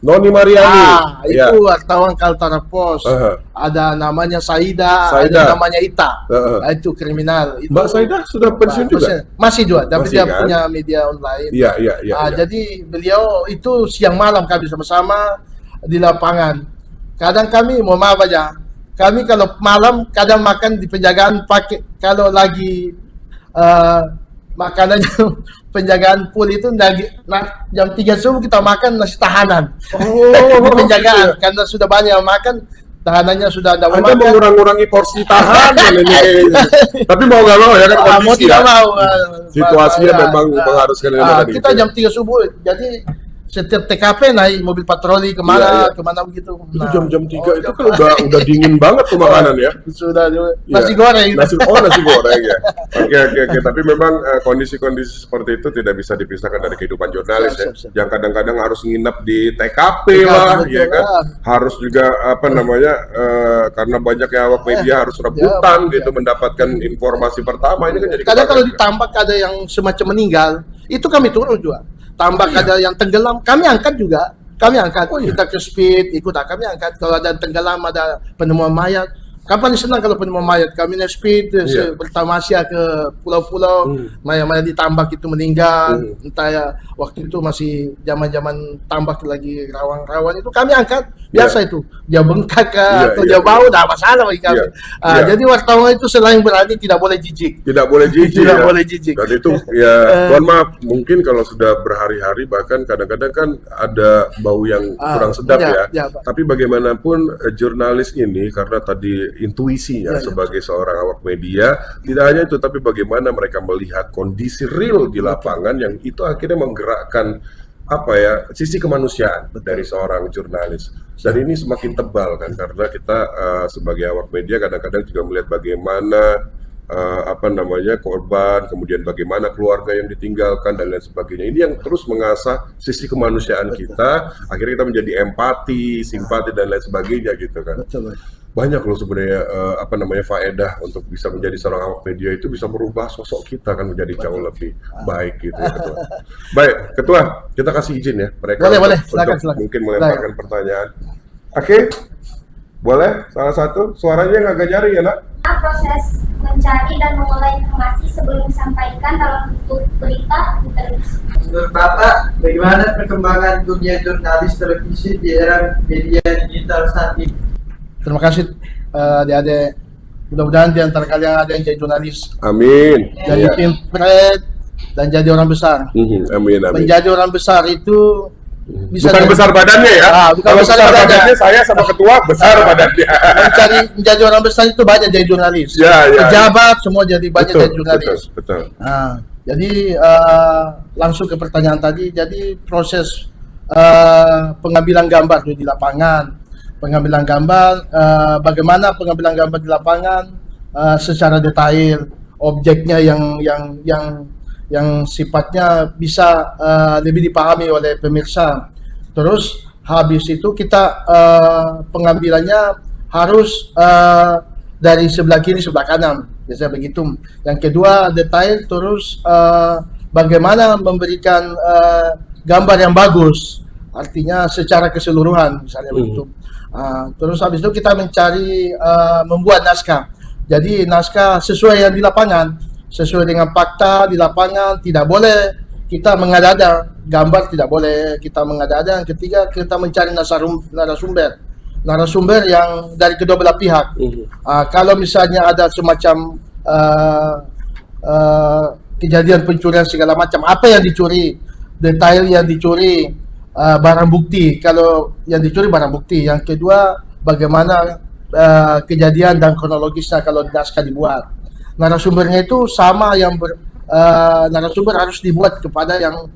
Itu wartawan Kaltara Pos. Ada namanya Saida, ada namanya Ita. Itu kriminal. Mbak Saida sudah pensiun juga? Masih juga, tapi dia punya media online. Jadi beliau itu siang malam kami sama-sama di lapangan. Kadang kami mau maaf aja. Kami kalau malam kadang makan di penjagaan pakai kalau lagi makanannya penjagaan pool itu jam 3 subuh kita makan nasi tahanan. Di penjagaan karena sudah banyak makan, tahanannya sudah ada Anda mengurangi porsi tahanan ini. Tapi mau nggak mau ya kan kondisi ya. Situasinya memang mengharuskan kita jam 3 subuh jadi setiap TKP naik mobil patroli kemana begitu. Itu jam 3 itu kan udah dingin banget tuh makanan ya. Sudah nasi goreng. Nasi goreng ya. Oke. Tapi memang kondisi-kondisi seperti itu tidak bisa dipisahkan dari kehidupan jurnalis ya. Yang kadang-kadang harus nginep di TKP lah, ya kan. Harus juga karena banyak yang awak media harus rebutan gitu mendapatkan informasi pertama. Ini kan jadi kadang kalau ditambah ada yang semacam meninggal, itu kami turun juga. Tambah ada yang tenggelam, kami angkat juga. Kita ke speed, kami angkat. Kalau ada yang tenggelam, ada penemuan mayat. Kapan senang kalau penemuan mayat? Kami naik speed, bertamasya ke pulau-pulau, mayat-mayat ditambak itu meninggal. Entah ya, waktu itu masih zaman-zaman tambak lagi rawan-rawan itu kami angkat. Biasa itu, dia bengkak atau dia bau, dah masalah bagi kami. Jadi wartawan itu selain berani tidak boleh jijik. Boleh jijik. Dan itu mohon maaf, mungkin kalau sudah berhari-hari bahkan kadang-kadang kan ada bau yang kurang sedap ya. Tapi bagaimanapun jurnalis ini karena tadi intuisinya sebagai seorang awak media, tidak hanya itu tapi bagaimana mereka melihat kondisi real di lapangan yang itu akhirnya menggerakkan sisi kemanusiaan dari seorang jurnalis. Dan ini semakin tebal kan karena kita sebagai awak media kadang-kadang juga melihat bagaimana korban, kemudian bagaimana keluarga yang ditinggalkan dan lain sebagainya. Ini yang terus mengasah sisi kemanusiaan kita, akhirnya kita menjadi empati, simpati dan lain sebagainya gitu kan. Banyak loh sebenarnya faedah untuk bisa menjadi seorang awak media itu bisa merubah sosok kita kan menjadi jauh lebih baik gitu ya Ketua. Baik, Ketua, kita kasih izin ya mereka boleh. Silakan. Mungkin melemparkan pertanyaan. Oke. Boleh? Salah satu suaranya yang agak nyaring ya, Nak? Proses mencari dan mengolah informasi sebelum disampaikan dalam bentuk berita di televisi. Menurut Bapak, bagaimana perkembangan dunia jurnalis televisi di era media digital saat ini? Terima kasih adik-adik. Mudah-mudahan di antara kalian ada yang jadi jurnalis, Amin. jadi Iya. pimpret, dan jadi orang besar. Amin, amin. Menjadi orang besar itu bisa Bukan jadi- besar badannya ya. Bukan Kalau besar besar badannya. badannya saya sama ketua besar badannya. menjadi orang besar itu banyak jadi jurnalis. Ya, ya. Pejabat semua jadi banyak Betul, jadi jurnalis. betul. Jadi langsung ke pertanyaan tadi. Jadi proses pengambilan gambar di lapangan, pengambilan gambar, bagaimana pengambilan gambar di lapangan secara detail, objeknya yang sifatnya bisa lebih dipahami oleh pemirsa. Terus habis itu kita pengambilannya harus dari sebelah kiri sebelah kanan, biasanya begitu. Yang kedua detail, terus bagaimana memberikan gambar yang bagus, artinya secara keseluruhan misalnya begitu. Terus habis itu kita mencari membuat naskah. Jadi naskah sesuai yang di lapangan, sesuai dengan fakta di lapangan. Tidak boleh kita mengada-ada, gambar tidak boleh kita mengada-ada. Yang ketiga, kita mencari narasumber yang dari kedua belah pihak. Kalau misalnya ada semacam kejadian pencurian segala macam, apa yang dicuri, detail yang dicuri, barang bukti. Kalau yang dicuri barang bukti. Yang kedua, bagaimana kejadian dan kronologisnya kalau naskah dibuat. Narasumbernya itu sama, narasumber harus dibuat kepada yang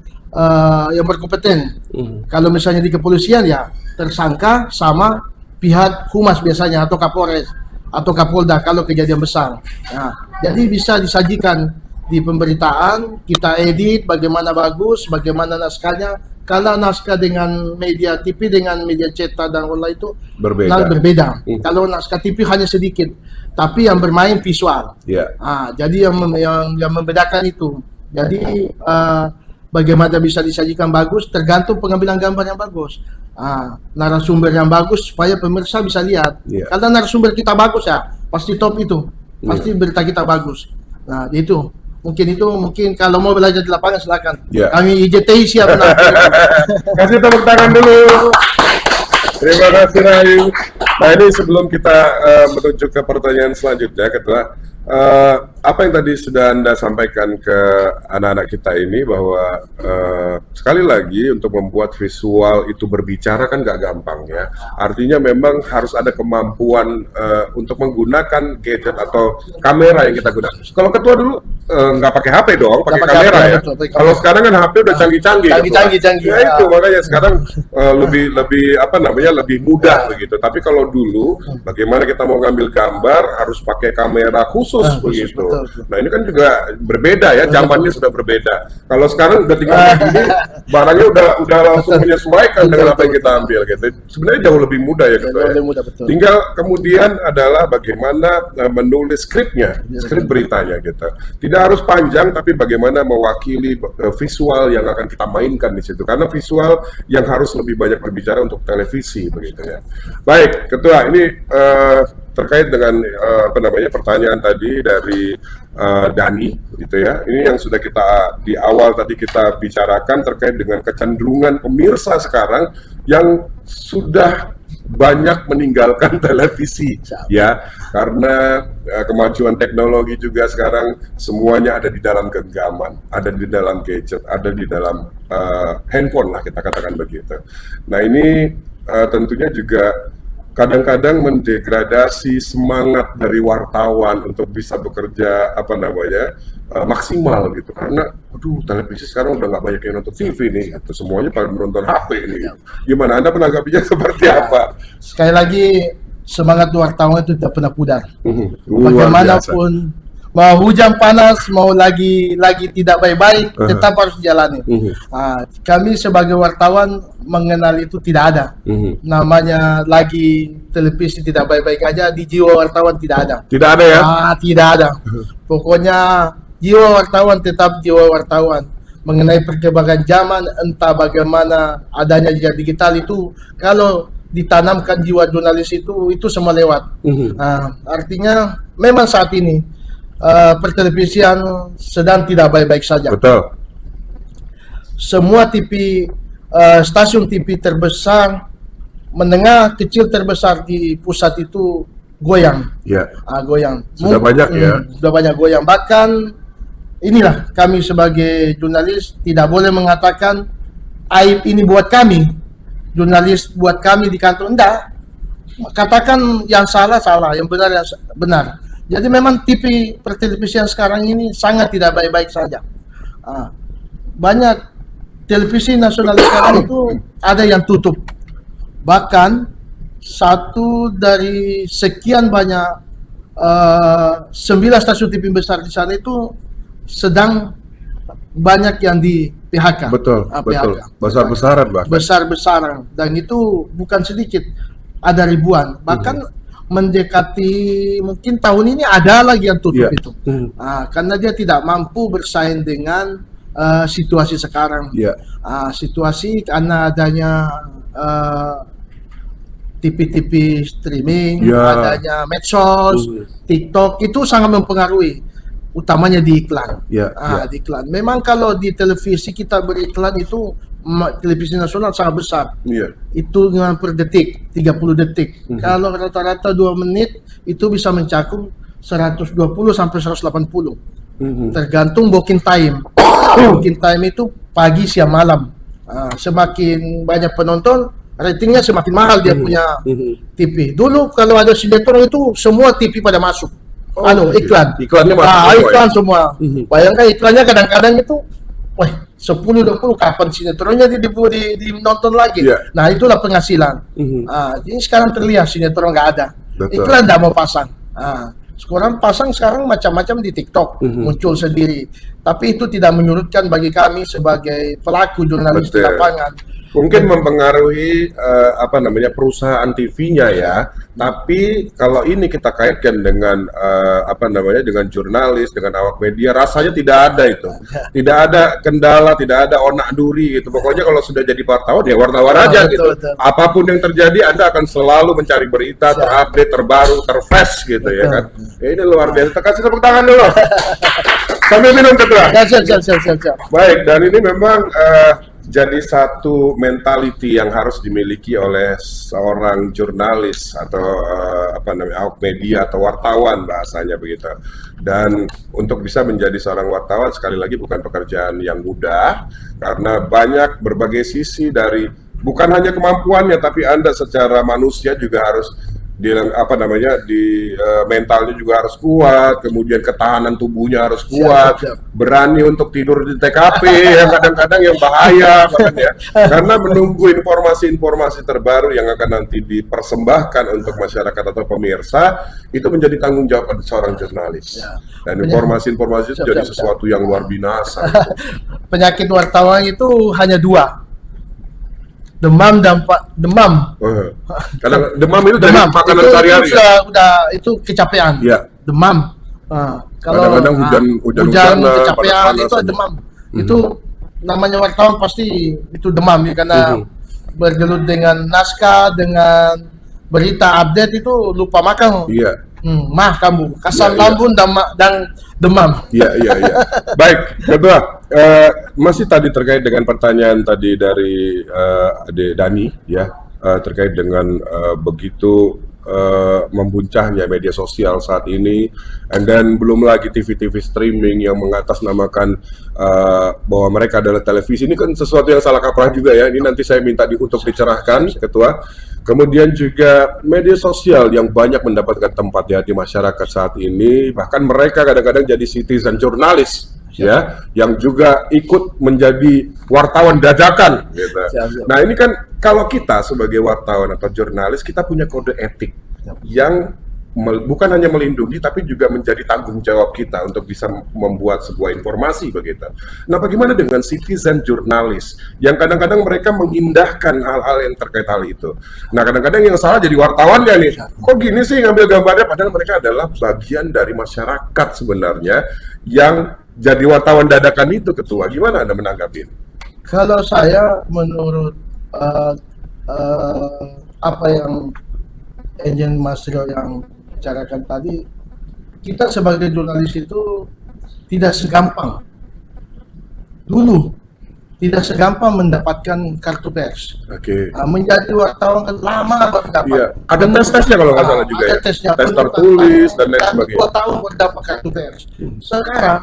berkompeten. Kalau misalnya di kepolisian ya tersangka sama pihak humas biasanya, atau Kapolres atau Kapolda kalau kejadian besar. Jadi bisa disajikan di pemberitaan, kita edit bagaimana bagus, bagaimana naskahnya. Kalau naskah dengan media TV dengan media cetak dan online itu berbeda. Kalau naskah TV hanya sedikit, tapi yang bermain visual. Jadi yang membedakan itu. Jadi bagaimana bisa disajikan bagus tergantung pengambilan gambar yang bagus. Narasumber yang bagus supaya pemirsa bisa lihat. Kalau narasumber kita bagus ya pasti top itu, pasti berita kita bagus. Nah itu. Mungkin kalau mau belajar di lapangan silakan. Kami IJTI siap. Kasih tepuk tangan dulu. Terima kasih Rayu. Nah ini sebelum kita menuju ke pertanyaan selanjutnya, Ketua, apa yang tadi sudah Anda sampaikan ke anak-anak kita ini bahwa sekali lagi untuk membuat visual itu berbicara kan nggak gampang ya. Artinya memang harus ada kemampuan untuk menggunakan gadget atau kamera yang kita gunakan. Kalau Ketua dulu nggak pakai HP dong, pakai kamera ya. Kalau sekarang kan HP udah canggih-canggih. Canggih. Ya itu makanya sekarang lebih mudah begitu. Tapi kalau dulu bagaimana kita mau ngambil gambar harus pakai kamera khusus begitu. Betul. Nah ini kan juga berbeda ya, zamannya sudah berbeda. Kalau sekarang udah tinggal begini, barangnya udah langsung menyesuaikan dengan apa yang kita ambil gitu. Sebenarnya jauh lebih mudah ya gitu ya. Betul. Tinggal kemudian adalah bagaimana menulis skripnya, skrip beritanya gitu. Tidak harus panjang, tapi bagaimana mewakili visual yang akan kita mainkan di situ. Karena visual yang harus lebih banyak berbicara untuk televisi begitu ya. Baik, Ketua, ini terkait dengan pertanyaan tadi dari Dani gitu ya. Ini yang sudah kita di awal tadi kita bicarakan terkait dengan kecenderungan pemirsa sekarang yang sudah banyak meninggalkan televisi ya, karena kemajuan teknologi juga sekarang semuanya ada di dalam genggaman, ada di dalam gadget, ada di dalam handphone lah kita katakan begitu. Nah ini tentunya juga kadang-kadang mendegradasi semangat dari wartawan untuk bisa bekerja maksimal gitu, karena televisi sekarang udah nggak banyak yang nonton TV nih, atau semuanya pada menonton HP nih. Gimana Anda menanggapinya seperti apa? Sekali lagi semangat wartawan itu tidak pernah pudar. Luar Bagaimanapun mau hujan panas, mau lagi tidak baik-baik, tetap harus dijalani. Kami sebagai wartawan mengenal itu tidak ada. Namanya lagi televisi tidak baik-baik aja, di jiwa wartawan tidak ada. Tidak ada ya? Tidak ada. Pokoknya jiwa wartawan tetap jiwa wartawan. Mengenai perkembangan zaman, entah bagaimana adanya jejak digital itu, kalau ditanamkan jiwa jurnalis itu semua lewat. Artinya memang saat ini pertelevisian sedang tidak baik-baik saja. Betul. Semua stasiun TV terbesar, menengah, kecil, terbesar di pusat itu goyang. Ya. Goyang. Sudah banyak ya. Sudah banyak goyang. Bahkan inilah kami sebagai jurnalis tidak boleh mengatakan aib ini buat kami. Jurnalis buat kami di kantor, enggak. Katakan yang salah, yang benar, benar. Jadi memang TV pertelevisian sekarang ini sangat tidak baik-baik saja. Banyak televisi nasional sekarang itu ada yang tutup. Bahkan satu dari sekian banyak 9 stasiun TV besar di sana itu sedang banyak yang di PHK. Betul. Besar-besaran bahkan. Besar-besaran, dan itu bukan sedikit, ada ribuan. Bahkan mendekati mungkin tahun ini ada lagi yang tutup itu. Karena dia tidak mampu bersaing dengan situasi sekarang. Situasi karena adanya TV-TV streaming, adanya medsos, TikTok, itu sangat mempengaruhi, utamanya di iklan. Di iklan. Memang kalau di televisi kita beriklan itu televisi nasional sangat besar. Itu dengan per detik, 30 detik. Kalau rata-rata 2 menit itu bisa mencakup 120 sampai 180. Tergantung booking time. Booking time itu pagi, siang, malam. Semakin banyak penonton, ratingnya semakin mahal dia punya TV. Dulu kalau ada sinetron itu semua TV pada masuk. Iklan. Iklannya masuk. Iklan semua. Bayangkan iklannya kadang-kadang itu, 10-20 kapan sinetronnya dinonton lagi. Nah, itulah penghasilan. Jadi sekarang terlihat sinetron nggak ada. Iklan nggak mau pasang. Sekarang macam-macam di TikTok muncul sendiri. Tapi itu tidak menyurutkan bagi kami sebagai pelaku jurnalis di lapangan. Mungkin mempengaruhi perusahaan TV-nya ya. Tapi kalau ini kita kaitkan dengan dengan jurnalis, dengan awak media, rasanya tidak ada itu. Tidak ada kendala, tidak ada onak duri gitu. Pokoknya kalau sudah jadi wartawan ya wartawan aja gitu. Betul. Apapun yang terjadi Anda akan selalu mencari berita terupdate, terbaru, terfresh gitu. Ya kan. Ini luar biasa. Kasih tepuk tangan dulu. Sambil minum, Ketua. Siap. Baik, dan ini memang jadi satu mentality yang harus dimiliki oleh seorang jurnalis atau awak media atau wartawan bahasanya begitu. Dan untuk bisa menjadi seorang wartawan sekali lagi bukan pekerjaan yang mudah, karena banyak berbagai sisi dari bukan hanya kemampuannya, tapi Anda secara manusia juga harus mentalnya juga harus kuat, kemudian ketahanan tubuhnya harus kuat, berani untuk tidur di TKP yang kadang-kadang yang bahaya bahkan ya, karena menunggu informasi-informasi terbaru yang akan nanti dipersembahkan untuk masyarakat atau pemirsa, itu menjadi tanggung jawab seorang jurnalis. Dan informasi-informasi itu jadi sesuatu yang luar binasa. Penyakit wartawan itu hanya 2. Demam. Kadang demam itu dari makanan sehari-hari. Itu kecapean. Demam. Kalau hujan kecapean itu demam. Itu namanya wartawan pasti itu demam ya, karena bergelut dengan naskah, dengan berita update itu lupa makan. Kamu kasar lambung dan demam. Baik, Ketua. Masih tadi terkait dengan pertanyaan tadi dari Dani ya, terkait dengan begitu membuncahnya media sosial saat ini, and then belum lagi TV-TV streaming yang mengatasnamakan bahwa mereka adalah televisi. Ini kan sesuatu yang salah kaprah juga ya. Ini nanti saya minta untuk dicerahkan, Ketua. Kemudian juga media sosial yang banyak mendapatkan tempat di hati masyarakat saat ini, bahkan mereka kadang-kadang jadi citizen jurnalis ya, yang juga ikut menjadi wartawan dadakan gitu. Nah, ini kan kalau kita sebagai wartawan atau jurnalis, kita punya kode etik yang bukan hanya melindungi tapi juga menjadi tanggung jawab kita untuk bisa membuat sebuah informasi begitu. Nah, bagaimana dengan citizen jurnalis yang kadang-kadang mereka mengindahkan hal-hal yang terkait hal itu. Nah, kadang-kadang yang salah jadi wartawannya nih. Kok gini sih ngambil gambarnya, padahal mereka adalah bagian dari masyarakat sebenarnya yang jadi wartawan dadakan itu, Ketua. Gimana Anda menanggapi? Kalau saya menurut apa yang Enjen Mas Rio yang bicarakan tadi, kita sebagai jurnalis itu tidak segampang dulu, tidak segampang mendapatkan kartu pers. Menjadi wartawan kan lama baru dapat. Iya. Ada tes-tesnya kalau nggak salah juga ada ya. tesnya, Tes tertulis dan lain dan sebagainya. 2 tahun baru dapat kartu pers. Sekarang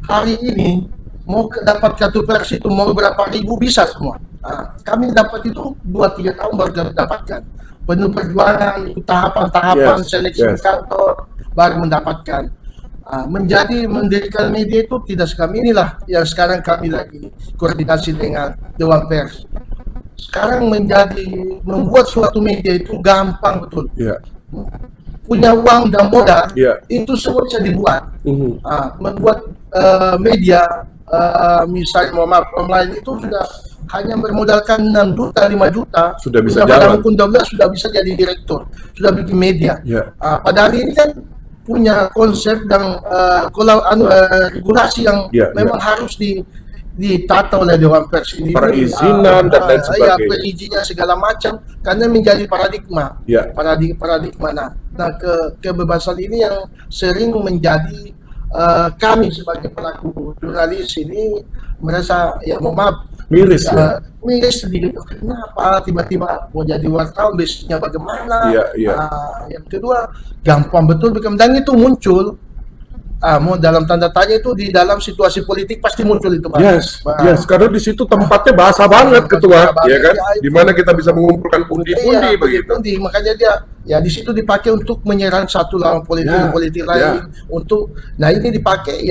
hari ini mau dapat kartu pers itu mau berapa ribu bisa semua. Kami dapat itu 2-3 tahun baru dapatkan. Penuh perjuangan, itu tahapan-tahapan seleksi kantor baru mendapatkan. Menjadi mendirikan media itu tidak sekami inilah yang sekarang kami lagi koordinasi dengan Dewan Pers. Sekarang membuat suatu media itu gampang betul. Punya uang dan modal, itu semua bisa dibuat. Membuat media, misalnya online itu sudah hanya bermodalkan 6 juta, 5 juta, sudah bisa jalan. Pada 12 sudah bisa jadi direktur, sudah bikin media. Padahal ini kan punya konsep dan regulasi yang memang harus ditata oleh Dewan Pers ini. Perizinan dan lain sebagainya. Perizinan segala macam, karena menjadi paradigma. Paradigma. Nah, kebebasan ini yang sering menjadi kami sebagai pelaku jurnalis ini merasa miris sedikit. Kenapa tiba-tiba mau jadi wartawan, basicnya bagaimana? Yang kedua, gampang betul dan itu muncul mau dalam tanda tanya itu di dalam situasi politik pasti muncul itu, Pak. Yes, karena di situ tempatnya bahasa banget ketua, ya kan? Di mana kita bisa mengumpulkan pundi-pundi begitu. Makanya dia di situ dipakai untuk menyerang satu lawan politik lain untuk ini dipakai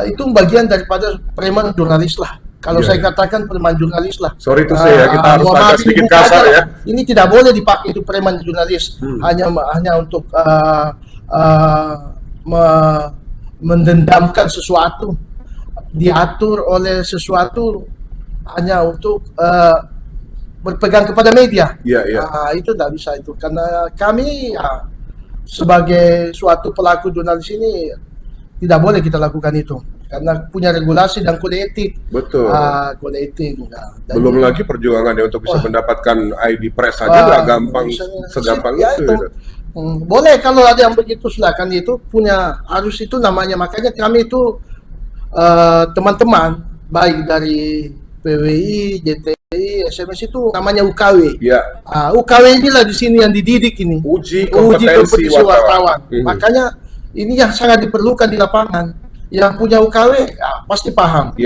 itu bagian daripada preman jurnalis lah. Kalau saya katakan preman jurnalis lah. Sorry itu saya kita harus agak sedikit kasar ya. Ini tidak boleh dipakai itu preman jurnalis hanya untuk mendendamkan sesuatu, diatur oleh sesuatu hanya untuk berpegang kepada media. Itu tidak bisa itu, karena kami sebagai suatu pelaku jurnalis ini tidak boleh kita lakukan itu, karena punya regulasi dan kode etik. Betul. Kode etik. Belum lagi perjuangannya untuk bisa mendapatkan ID press saja nggak gampang, segampang itu. Boleh kalau ada yang begitu silakan, itu punya harus itu namanya. Makanya kami itu teman-teman baik dari PWI, JTI, SMS itu namanya UKW. UKW inilah di sini yang dididik ini. Uji kompetensi wartawan. Makanya ini yang sangat diperlukan di lapangan. Yang punya UKW pasti paham.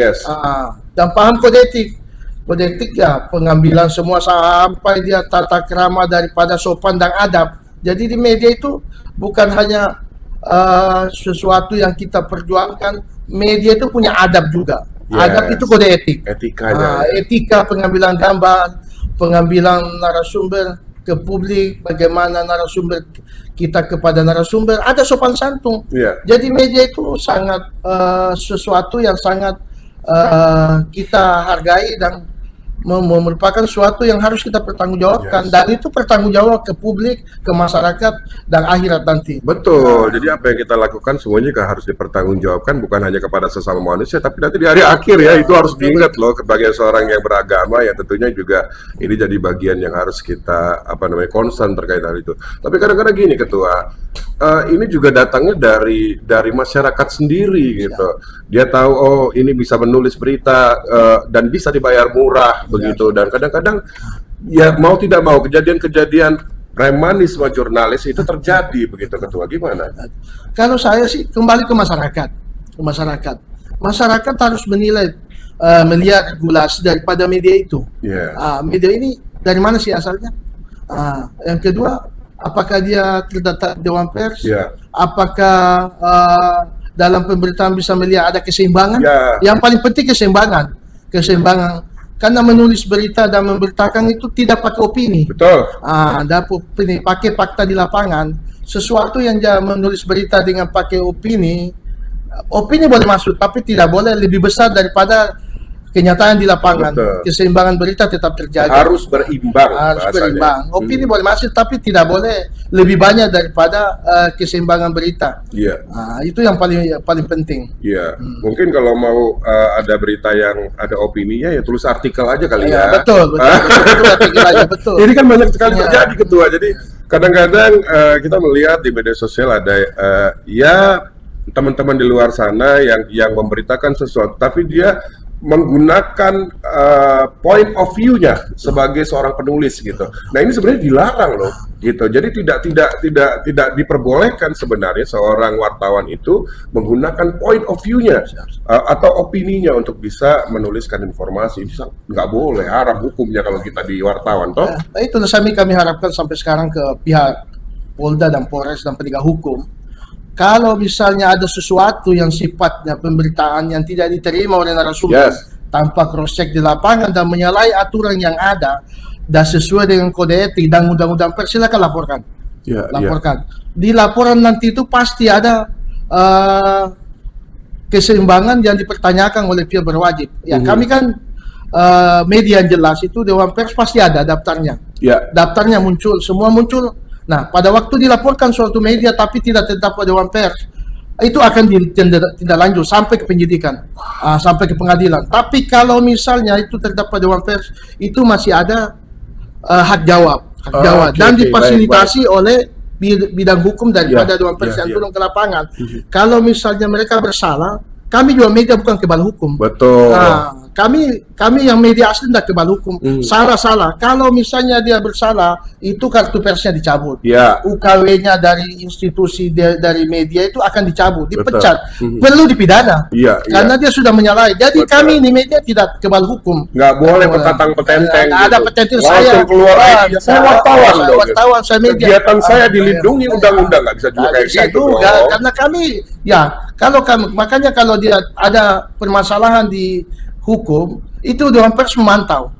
Dan paham kode etik. Kode etik pengambilan semua sampai dia tata krama daripada sopan dan adab. Jadi di media itu bukan hanya sesuatu yang kita perjuangkan, media itu punya adab juga. Adab itu kode etik. Etika pengambilan gambar, pengambilan narasumber ke publik, bagaimana narasumber kita kepada narasumber, ada sopan santun. Jadi media itu sangat sesuatu yang sangat kita hargai dan merupakan sesuatu yang harus kita pertanggungjawabkan, dan itu pertanggungjawab ke publik, ke masyarakat, dan akhirat nanti. Betul. Jadi apa yang kita lakukan semuanya juga harus dipertanggungjawabkan, bukan hanya kepada sesama manusia, tapi nanti di hari akhir itu harus diingat loh, sebagai seorang yang beragama ya tentunya juga ini jadi bagian yang harus kita concern terkait hal itu. Tapi kadang-kadang gini ketua, ini juga datangnya dari masyarakat sendiri gitu. Dia tahu ini bisa menulis berita dan bisa dibayar murah begitu, dan kadang-kadang mau tidak mau kejadian-kejadian premanisme jurnalis itu terjadi begitu ketua. Gimana? Kalau saya sih kembali ke masyarakat. Masyarakat harus menilai melihat regulasi daripada media itu. Media ini dari mana sih asalnya? Yang kedua, apakah dia terdaftar Dewan Pers? Apakah dalam pemberitaan bisa melihat ada keseimbangan? Yang paling penting keseimbangan. Karena menulis berita dan memberitakan itu tidak pakai opini. Betul. Pakai fakta di lapangan. Sesuatu yang dia menulis berita dengan pakai opini boleh masuk, tapi tidak boleh lebih besar daripada kenyataan di lapangan, Betul. keseimbangan berita tetap terjaga. Harus berimbang. Harus bahasanya. berimbang. Opini boleh masuk, tapi tidak boleh lebih banyak daripada keseimbangan berita. Iya. Itu yang paling penting. Iya. Mungkin kalau mau ada berita yang ada opininya ya tulis artikel aja kali ya. Betul, artikel aja, betul. Ini kan banyak sekali Iya. terjadi Ketua. Jadi kadang-kadang kita melihat di media sosial ada ya teman-teman di luar sana yang memberitakan sesuatu, tapi dia menggunakan point of view-nya sebagai seorang penulis gitu. Nah ini sebenarnya dilarang loh gitu. Jadi tidak diperbolehkan sebenarnya seorang wartawan itu menggunakan point of view-nya atau opininya untuk bisa menuliskan informasi. Bisa nggak boleh, haram hukumnya kalau kita di wartawan toh. Nah, itu kami harapkan sampai sekarang ke pihak Polda dan Polres dan penegak hukum. Kalau misalnya ada sesuatu yang sifatnya pemberitaan yang tidak diterima oleh narasumber tanpa cross check di lapangan dan menyalahi aturan yang ada dan sesuai dengan kode etik dan undang-undang pers, silakan laporkan. Laporkan. Di laporan nanti itu pasti ada keseimbangan yang dipertanyakan oleh pihak berwajib. Ya, kami kan media yang jelas itu Dewan Pers pasti ada daftarnya. Daftarnya muncul, semua muncul. Nah, pada waktu dilaporkan suatu media tapi tidak terdaftar Dewan Pers, itu akan tindak lanjut sampai ke penyidikan, sampai ke pengadilan. Tapi kalau misalnya itu terdaftar Dewan Pers, itu masih ada hak jawab, dan difasilitasi oleh bidang hukum daripada Dewan Pers yang turun ke lapangan. Kalau misalnya mereka bersalah, kami juga media bukan kebal hukum. Betul. Kami yang media asli tidak kebal hukum. Salah. Kalau misalnya dia bersalah, itu kartu persnya dicabut. UKW-nya dari institusi dari media itu akan dicabut, dipecat. Perlu dipidana. Karena dia sudah menyalahi. Jadi kami ini media tidak kebal hukum. Nggak boleh petentang-petenteng. Ada gitu. petentang Langsung keluar aja. Saya wartawan dong. Wartawan, saya media. Kegiatan saya dilindungi undang-undang, nggak bisa juga kayak gitu. Karena kami, makanya kalau dia ada permasalahan di hukum, itu Dewan Pers memantau.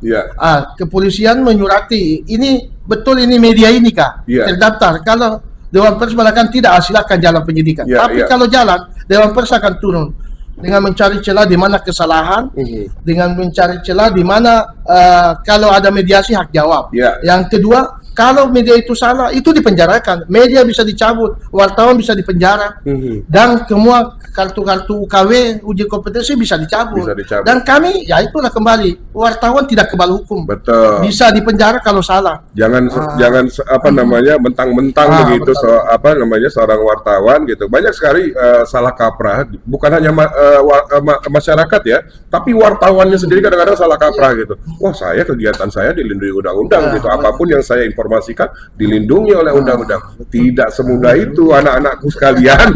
Kepolisian menyurati, ini betul ini media ini kah? Terdaftar. Kalau Dewan Pers mengatakan tidak, silakan jalan penyidikan. Tapi kalau jalan, Dewan Pers akan turun dengan mencari celah di mana kesalahan, dengan mencari celah di mana kalau ada mediasi hak jawab. Yang kedua, kalau media itu salah, itu dipenjarakan. Media bisa dicabut, wartawan bisa dipenjara, dan semua kartu-kartu UKW, uji kompetensi bisa dicabut. Dan kami, ya itulah kembali, wartawan tidak kebal hukum. Betul. Bisa dipenjara kalau salah. Jangan mentang-mentang begitu seorang wartawan gitu. Banyak sekali salah kaprah, bukan hanya masyarakat ya, tapi wartawannya sendiri kadang-kadang salah kaprah gitu. Wah, kegiatan saya dilindungi undang-undang gitu. Apapun yang saya informasikan dilindungi oleh undang-undang. Tidak semudah itu anak-anakku sekalian.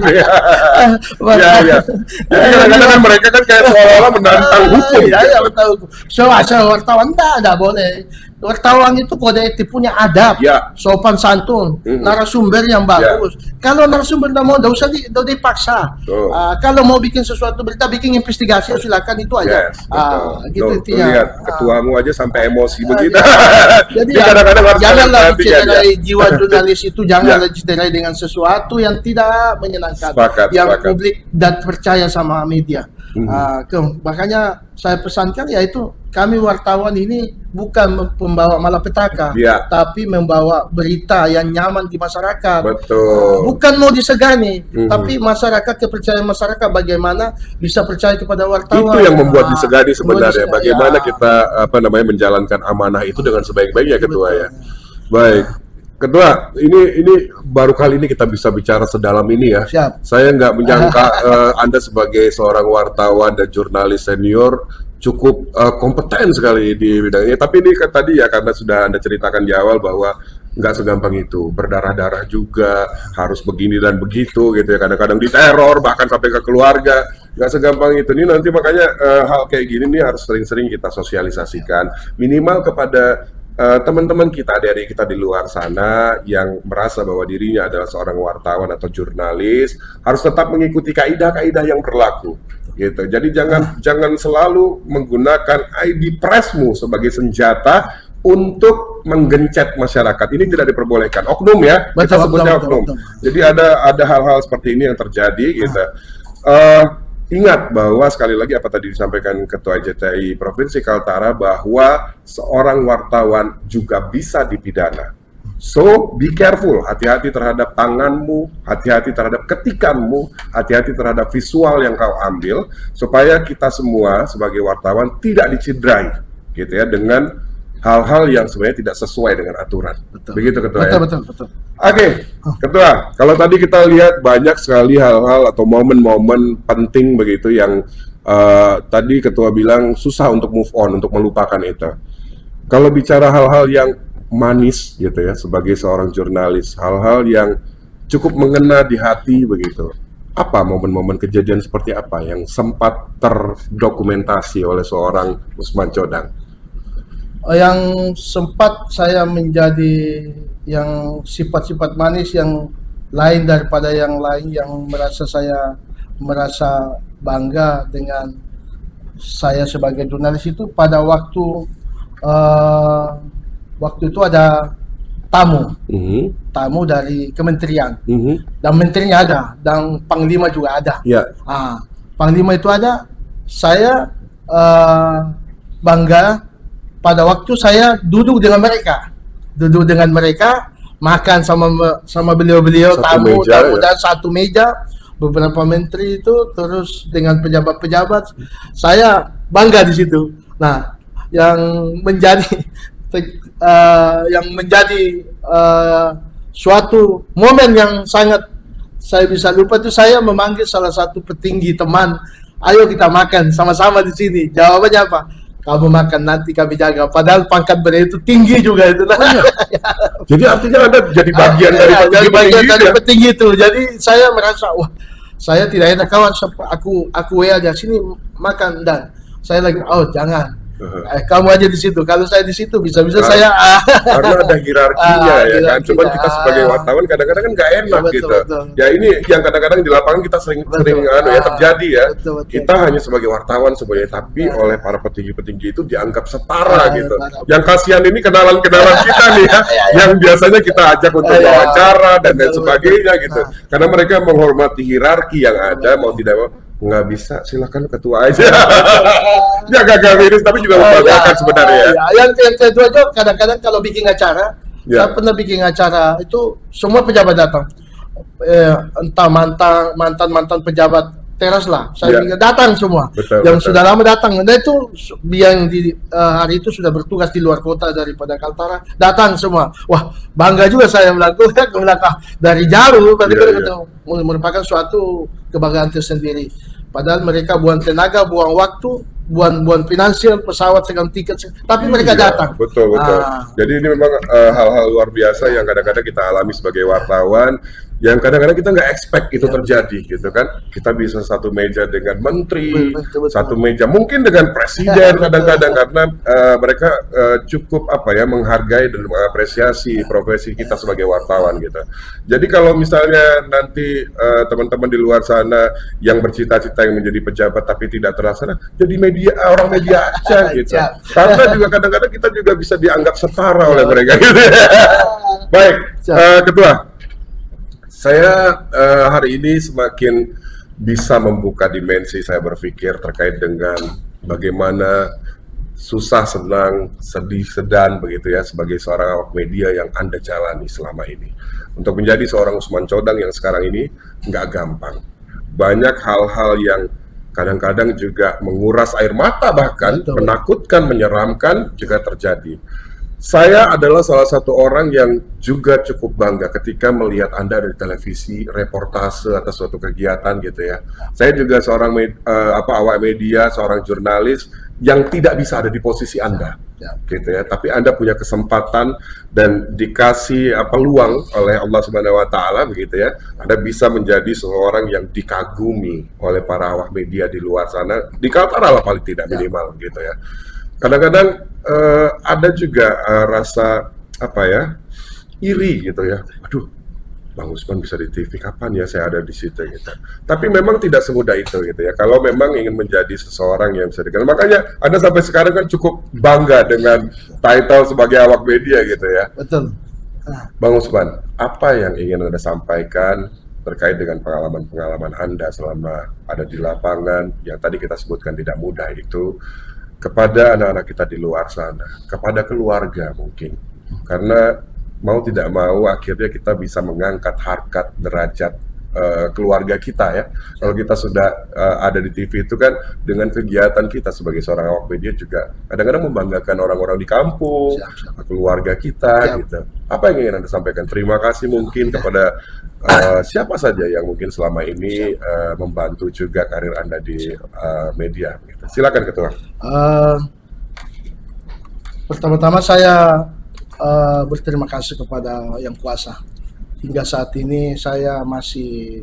Jadi kadang-kadang mereka kan kayak seolah-olah menantang hukum. Betul. Wartawan tidak boleh. Wartawan itu kode etik, punya adab, sopan santun, narasumber yang bagus. Kalau narasumber tidak mau, tidak usah dipaksa. Kalau mau bikin sesuatu berita, bikin investigasi, silakan, itu aja. Gitu intinya. Lihat, ketuamu aja sampai emosi begitu. Jadi janganlah dicederai jiwa jurnalis itu, janganlah dicederai dengan sesuatu yang tidak menyenangkan, yang publik dan percaya sama media. Makanya saya pesankan, yaitu kami wartawan ini bukan membawa malapetaka, tapi membawa berita yang nyaman di masyarakat. Bukan mau disegani, tapi masyarakat, kepercayaan masyarakat bagaimana bisa percaya kepada wartawan. Itu yang membuat disegani sebenarnya. Bagaimana kita menjalankan amanah itu dengan sebaik-baiknya, Ketua ya. Baik. Ketua, ini baru kali ini kita bisa bicara sedalam ini ya. Saya nggak menyangka Anda sebagai seorang wartawan dan jurnalis senior cukup kompeten sekali di bidang ini. Tapi ini tadi ya, karena sudah Anda ceritakan di awal bahwa nggak segampang itu, berdarah-darah juga, harus begini dan begitu gitu ya. Kadang-kadang diteror, bahkan sampai ke keluarga. Nggak segampang itu. Ini nanti makanya hal kayak gini nih harus sering-sering kita sosialisasikan. Minimal kepada teman-teman kita, dari kita di luar sana yang merasa bahwa dirinya adalah seorang wartawan atau jurnalis, harus tetap mengikuti kaidah-kaidah yang berlaku gitu. Jadi jangan selalu menggunakan ID Presmu sebagai senjata untuk menggencet masyarakat. Ini tidak diperbolehkan. Oknum ya, kita sebutnya oknum. Jadi ada hal-hal seperti ini yang terjadi gitu. Ingat bahwa sekali lagi apa tadi disampaikan Ketua JTI Provinsi Kaltara bahwa seorang wartawan juga bisa dipidana. So, be careful, hati-hati terhadap tanganmu, hati-hati terhadap ketikanmu, hati-hati terhadap visual yang kau ambil, supaya kita semua sebagai wartawan tidak dicidrai, gitu ya, dengan hal-hal yang sebenarnya tidak sesuai dengan aturan. Betul. Begitu Ketua ya? Betul. Oke, Ketua, kalau tadi kita lihat banyak sekali hal-hal atau momen-momen penting begitu yang tadi Ketua bilang susah untuk move on, untuk melupakan itu. Kalau bicara hal-hal yang manis gitu ya, sebagai seorang jurnalis, hal-hal yang cukup mengena di hati begitu, apa momen-momen kejadian seperti apa yang sempat terdokumentasi oleh seorang Usman Codang? Yang sempat saya menjadi yang sifat-sifat manis yang lain daripada yang lain, yang saya merasa bangga dengan saya sebagai jurnalis itu pada waktu itu ada tamu dari kementerian, dan menterinya ada, dan panglima juga ada. Panglima itu ada, saya bangga pada waktu saya duduk dengan mereka, makan sama beliau-beliau, tamu dan satu meja, beberapa menteri itu, terus dengan pejabat-pejabat, saya bangga di situ. Nah, yang menjadi suatu momen yang sangat saya bisa lupa itu, saya memanggil salah satu petinggi teman, ayo kita makan sama-sama di sini. Jawabannya apa? Kamu makan, nanti kami jaga. Padahal pangkat beliau itu tinggi juga itu. Jadi artinya Anda jadi bagian dari petinggi itu. Jadi saya merasa, wah, saya tidak enak, kawan, aku aja sini makan, dan saya lagi, oh jangan. Kamu aja di situ. Kalau saya di situ bisa-bisa saya karena ada hierarkinya ya kan. Cuman kita sebagai wartawan kadang-kadang kan nggak enak gitu. Ya ini yang kadang-kadang di lapangan kita sering ya terjadi ya. Kita hanya sebagai wartawan sebenarnya, tapi oleh para petinggi-petinggi itu dianggap setara gitu. Yang kasihan ini kenalan-kenalan kita nih ya, yang biasanya kita ajak untuk wawancara dan lain sebagainya gitu. Karena mereka menghormati hierarki yang ada, mau tidak mau. Nggak bisa, silakan ketua aja. Ya gagal miris, tapi juga membanggakan sebenarnya. Yang kedua juga kadang-kadang kalau bikin acara, saya pernah bikin acara itu semua pejabat datang, entah mantan pejabat teras lah, saya datang semua. Yang sudah lama datang, dan itu yang di hari itu sudah bertugas di luar kota daripada Kaltara, datang semua. Wah, bangga juga saya melakukan dari jauh, berarti merupakan suatu kebanggaan tersendiri. Padahal mereka buang tenaga, buang waktu, buang finansial, pesawat, segala tiket, tapi mereka datang. Betul. Jadi ini memang hal-hal luar biasa yang kadang-kadang kita alami sebagai wartawan, yang kadang-kadang kita nggak expect itu terjadi gitu kan. Kita bisa satu meja dengan menteri, satu meja mungkin dengan presiden kadang-kadang, karena mereka cukup menghargai dan mengapresiasi profesi kita sebagai wartawan gitu. Jadi kalau misalnya nanti teman-teman di luar sana yang bercita-cita yang menjadi pejabat tapi tidak terlaksana, jadi orang media aja gitu. Karena juga kadang-kadang kita juga bisa dianggap setara oleh mereka gitu. Baik, Ketua. Saya hari ini semakin bisa membuka dimensi saya berpikir terkait dengan bagaimana susah, senang, sedih, sedan begitu ya sebagai seorang awak media yang Anda jalani selama ini. Untuk menjadi seorang Usman Codang yang sekarang ini nggak gampang. Banyak hal-hal yang kadang-kadang juga menguras air mata, bahkan menakutkan, menyeramkan juga terjadi. Saya adalah salah satu orang yang juga cukup bangga ketika melihat Anda dari televisi, reportase atas suatu kegiatan gitu ya. Saya juga seorang awak media, seorang jurnalis yang tidak bisa ada di posisi Anda, gitu ya. Tapi Anda punya kesempatan dan dikasih peluang oleh Allah Subhanahu Wa Taala, begitu ya. Anda bisa menjadi seorang yang dikagumi oleh para awak media di luar sana, di Kaltara lah paling tidak minimal, gitu ya. Kadang-kadang ada juga rasa iri gitu ya. Aduh, Bang Usman bisa di TV, kapan ya saya ada di situ gitu. Tapi memang tidak semudah itu gitu ya. Kalau memang ingin menjadi seseorang yang bisa dikenal, makanya Anda sampai sekarang kan cukup bangga dengan title sebagai awak media gitu ya. Betul. Bang Usman, apa yang ingin Anda sampaikan terkait dengan pengalaman-pengalaman Anda selama ada di lapangan yang tadi kita sebutkan tidak mudah itu, kepada anak-anak kita di luar sana, kepada keluarga mungkin. Karena mau tidak mau akhirnya kita bisa mengangkat harkat derajat keluarga kita ya. Kalau kita sudah ada di TV itu kan dengan kegiatan kita sebagai seorang awak media juga kadang-kadang membanggakan orang-orang di kampung, keluarga kita gitu. Apa yang ingin Anda sampaikan? Terima kasih mungkin kepada siapa saja yang mungkin selama ini membantu juga karir Anda di media gitu. Silakan Ketua. Pertama-tama saya berterima kasih kepada Yang Kuasa. Hingga saat ini saya masih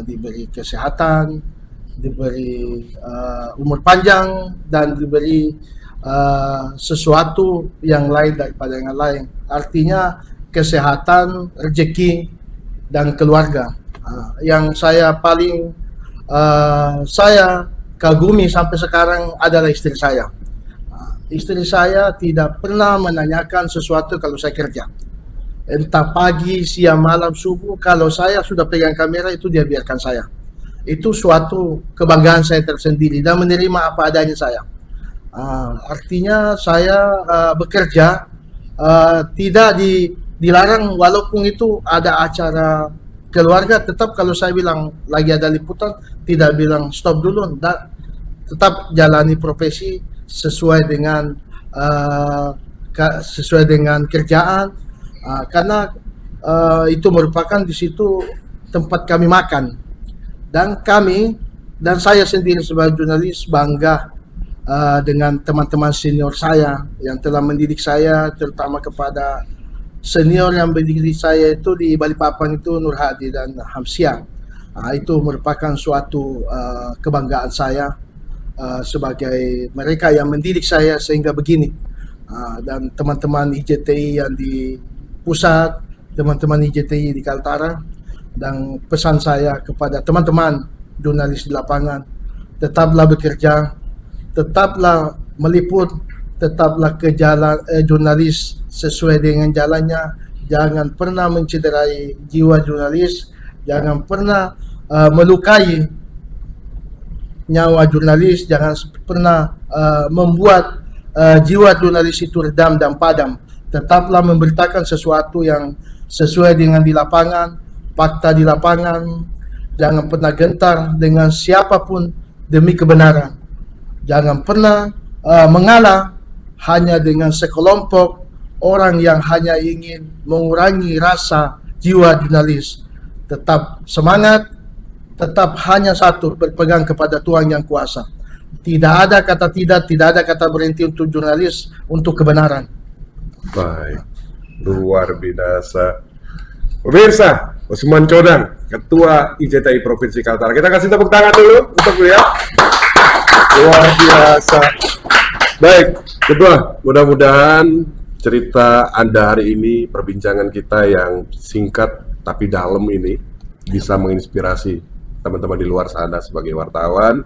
diberi kesehatan, diberi umur panjang, dan diberi sesuatu yang lain daripada yang lain. Artinya kesehatan, rezeki, dan keluarga. Yang saya paling saya kagumi sampai sekarang adalah istri saya. Istri saya tidak pernah menanyakan sesuatu kalau saya kerja. Entah pagi, siang, malam, subuh, kalau saya sudah pegang kamera itu dia biarkan saya. Itu suatu kebanggaan saya tersendiri dan menerima apa adanya saya. Artinya saya bekerja tidak dilarang, walaupun itu ada acara keluarga, tetap kalau saya bilang lagi ada liputan, tidak bilang stop dulu, tetap jalani profesi sesuai dengan kerjaan. Karena itu merupakan di situ tempat kami makan, dan saya sendiri sebagai jurnalis bangga dengan teman-teman senior saya yang telah mendidik saya, terutama kepada senior yang mendidik saya itu di Balikpapan itu Nur Hadi dan Hamsia. Itu merupakan suatu kebanggaan saya sebagai mereka yang mendidik saya sehingga begini. Dan teman-teman IJTI yang di pusat, teman-teman IJTI di Kaltara, dan pesan saya kepada teman-teman jurnalis di lapangan, tetaplah bekerja, tetaplah meliput, tetaplah ke jalan jurnalis sesuai dengan jalannya, jangan pernah mencederai jiwa jurnalis, jangan pernah melukai nyawa jurnalis, jangan pernah membuat jiwa jurnalis itu redam dan padam. Tetaplah memberitakan sesuatu yang sesuai dengan di lapangan, fakta di lapangan. Jangan pernah gentar dengan siapapun demi kebenaran. Jangan pernah mengalah hanya dengan sekelompok orang yang hanya ingin mengurangi rasa jiwa jurnalis. Tetap semangat, tetap hanya satu, berpegang kepada Tuhan Yang Kuasa. Tidak ada kata tidak ada kata berhenti untuk jurnalis, untuk kebenaran. Baik, luar biasa. Pemirsa, Usman Codang, Ketua IJTI Provinsi Kaltara. Kita kasih tepuk tangan dulu untuk beliau. Luar biasa. Baik, Ketua, mudah-mudahan cerita Anda hari ini, perbincangan kita yang singkat tapi dalam ini bisa menginspirasi teman-teman di luar sana sebagai wartawan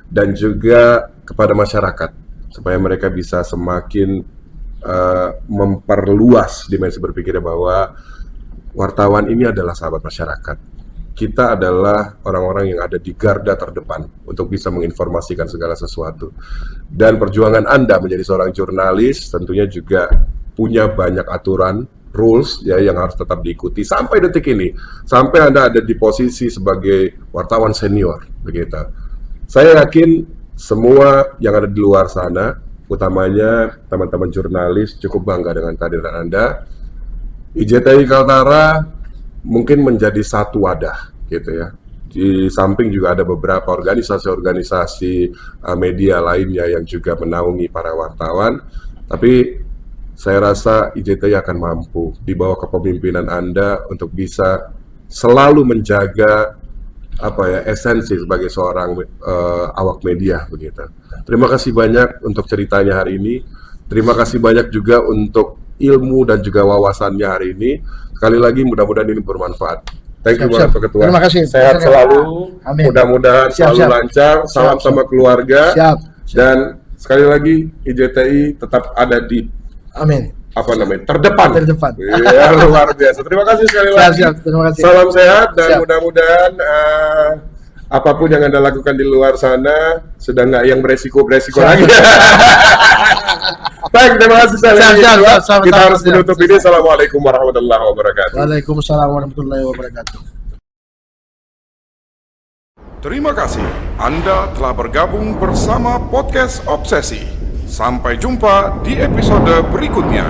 dan juga kepada masyarakat supaya mereka bisa semakin memperluas dimensi berpikirnya bahwa wartawan ini adalah sahabat masyarakat. Kita adalah orang-orang yang ada di garda terdepan untuk bisa menginformasikan segala sesuatu. Dan perjuangan Anda menjadi seorang jurnalis tentunya juga punya banyak aturan, rules ya yang harus tetap diikuti sampai detik ini, sampai Anda ada di posisi sebagai wartawan senior begitu. Saya yakin semua yang ada di luar sana, utamanya teman-teman jurnalis, cukup bangga dengan kehadiran Anda. IJTI Kaltara mungkin menjadi satu wadah gitu ya. Di samping juga ada beberapa organisasi-organisasi media lainnya yang juga menaungi para wartawan. Tapi saya rasa IJTI akan mampu di bawah kepemimpinan Anda untuk bisa selalu menjaga esensi sebagai seorang awak media begitu. Terima kasih banyak untuk ceritanya hari ini. Terima kasih banyak juga untuk ilmu dan juga wawasannya hari ini. Sekali lagi mudah-mudahan ini bermanfaat. Thank you banget Pak Ketua. Terima kasih. Sehat selalu. Amin. Mudah-mudahan selalu lancar. Salam sama keluarga. Siap. Dan sekali lagi IJTI tetap ada di Amin. terdepan. Iya, luar biasa. Terima kasih sekali lagi. Siap, terima kasih. Salam sehat dan Siap. mudah-mudahan apapun yang Anda lakukan di luar sana sudah nggak yang beresiko lagi. Baik, terima kasih sekali lagi. Siap. Kita harus menutup ini. Assalamualaikum warahmatullahi wabarakatuh. Waalaikumsalam warahmatullahi wabarakatuh. Terima kasih Anda telah bergabung bersama Podcast Obsesi. Sampai jumpa di episode berikutnya.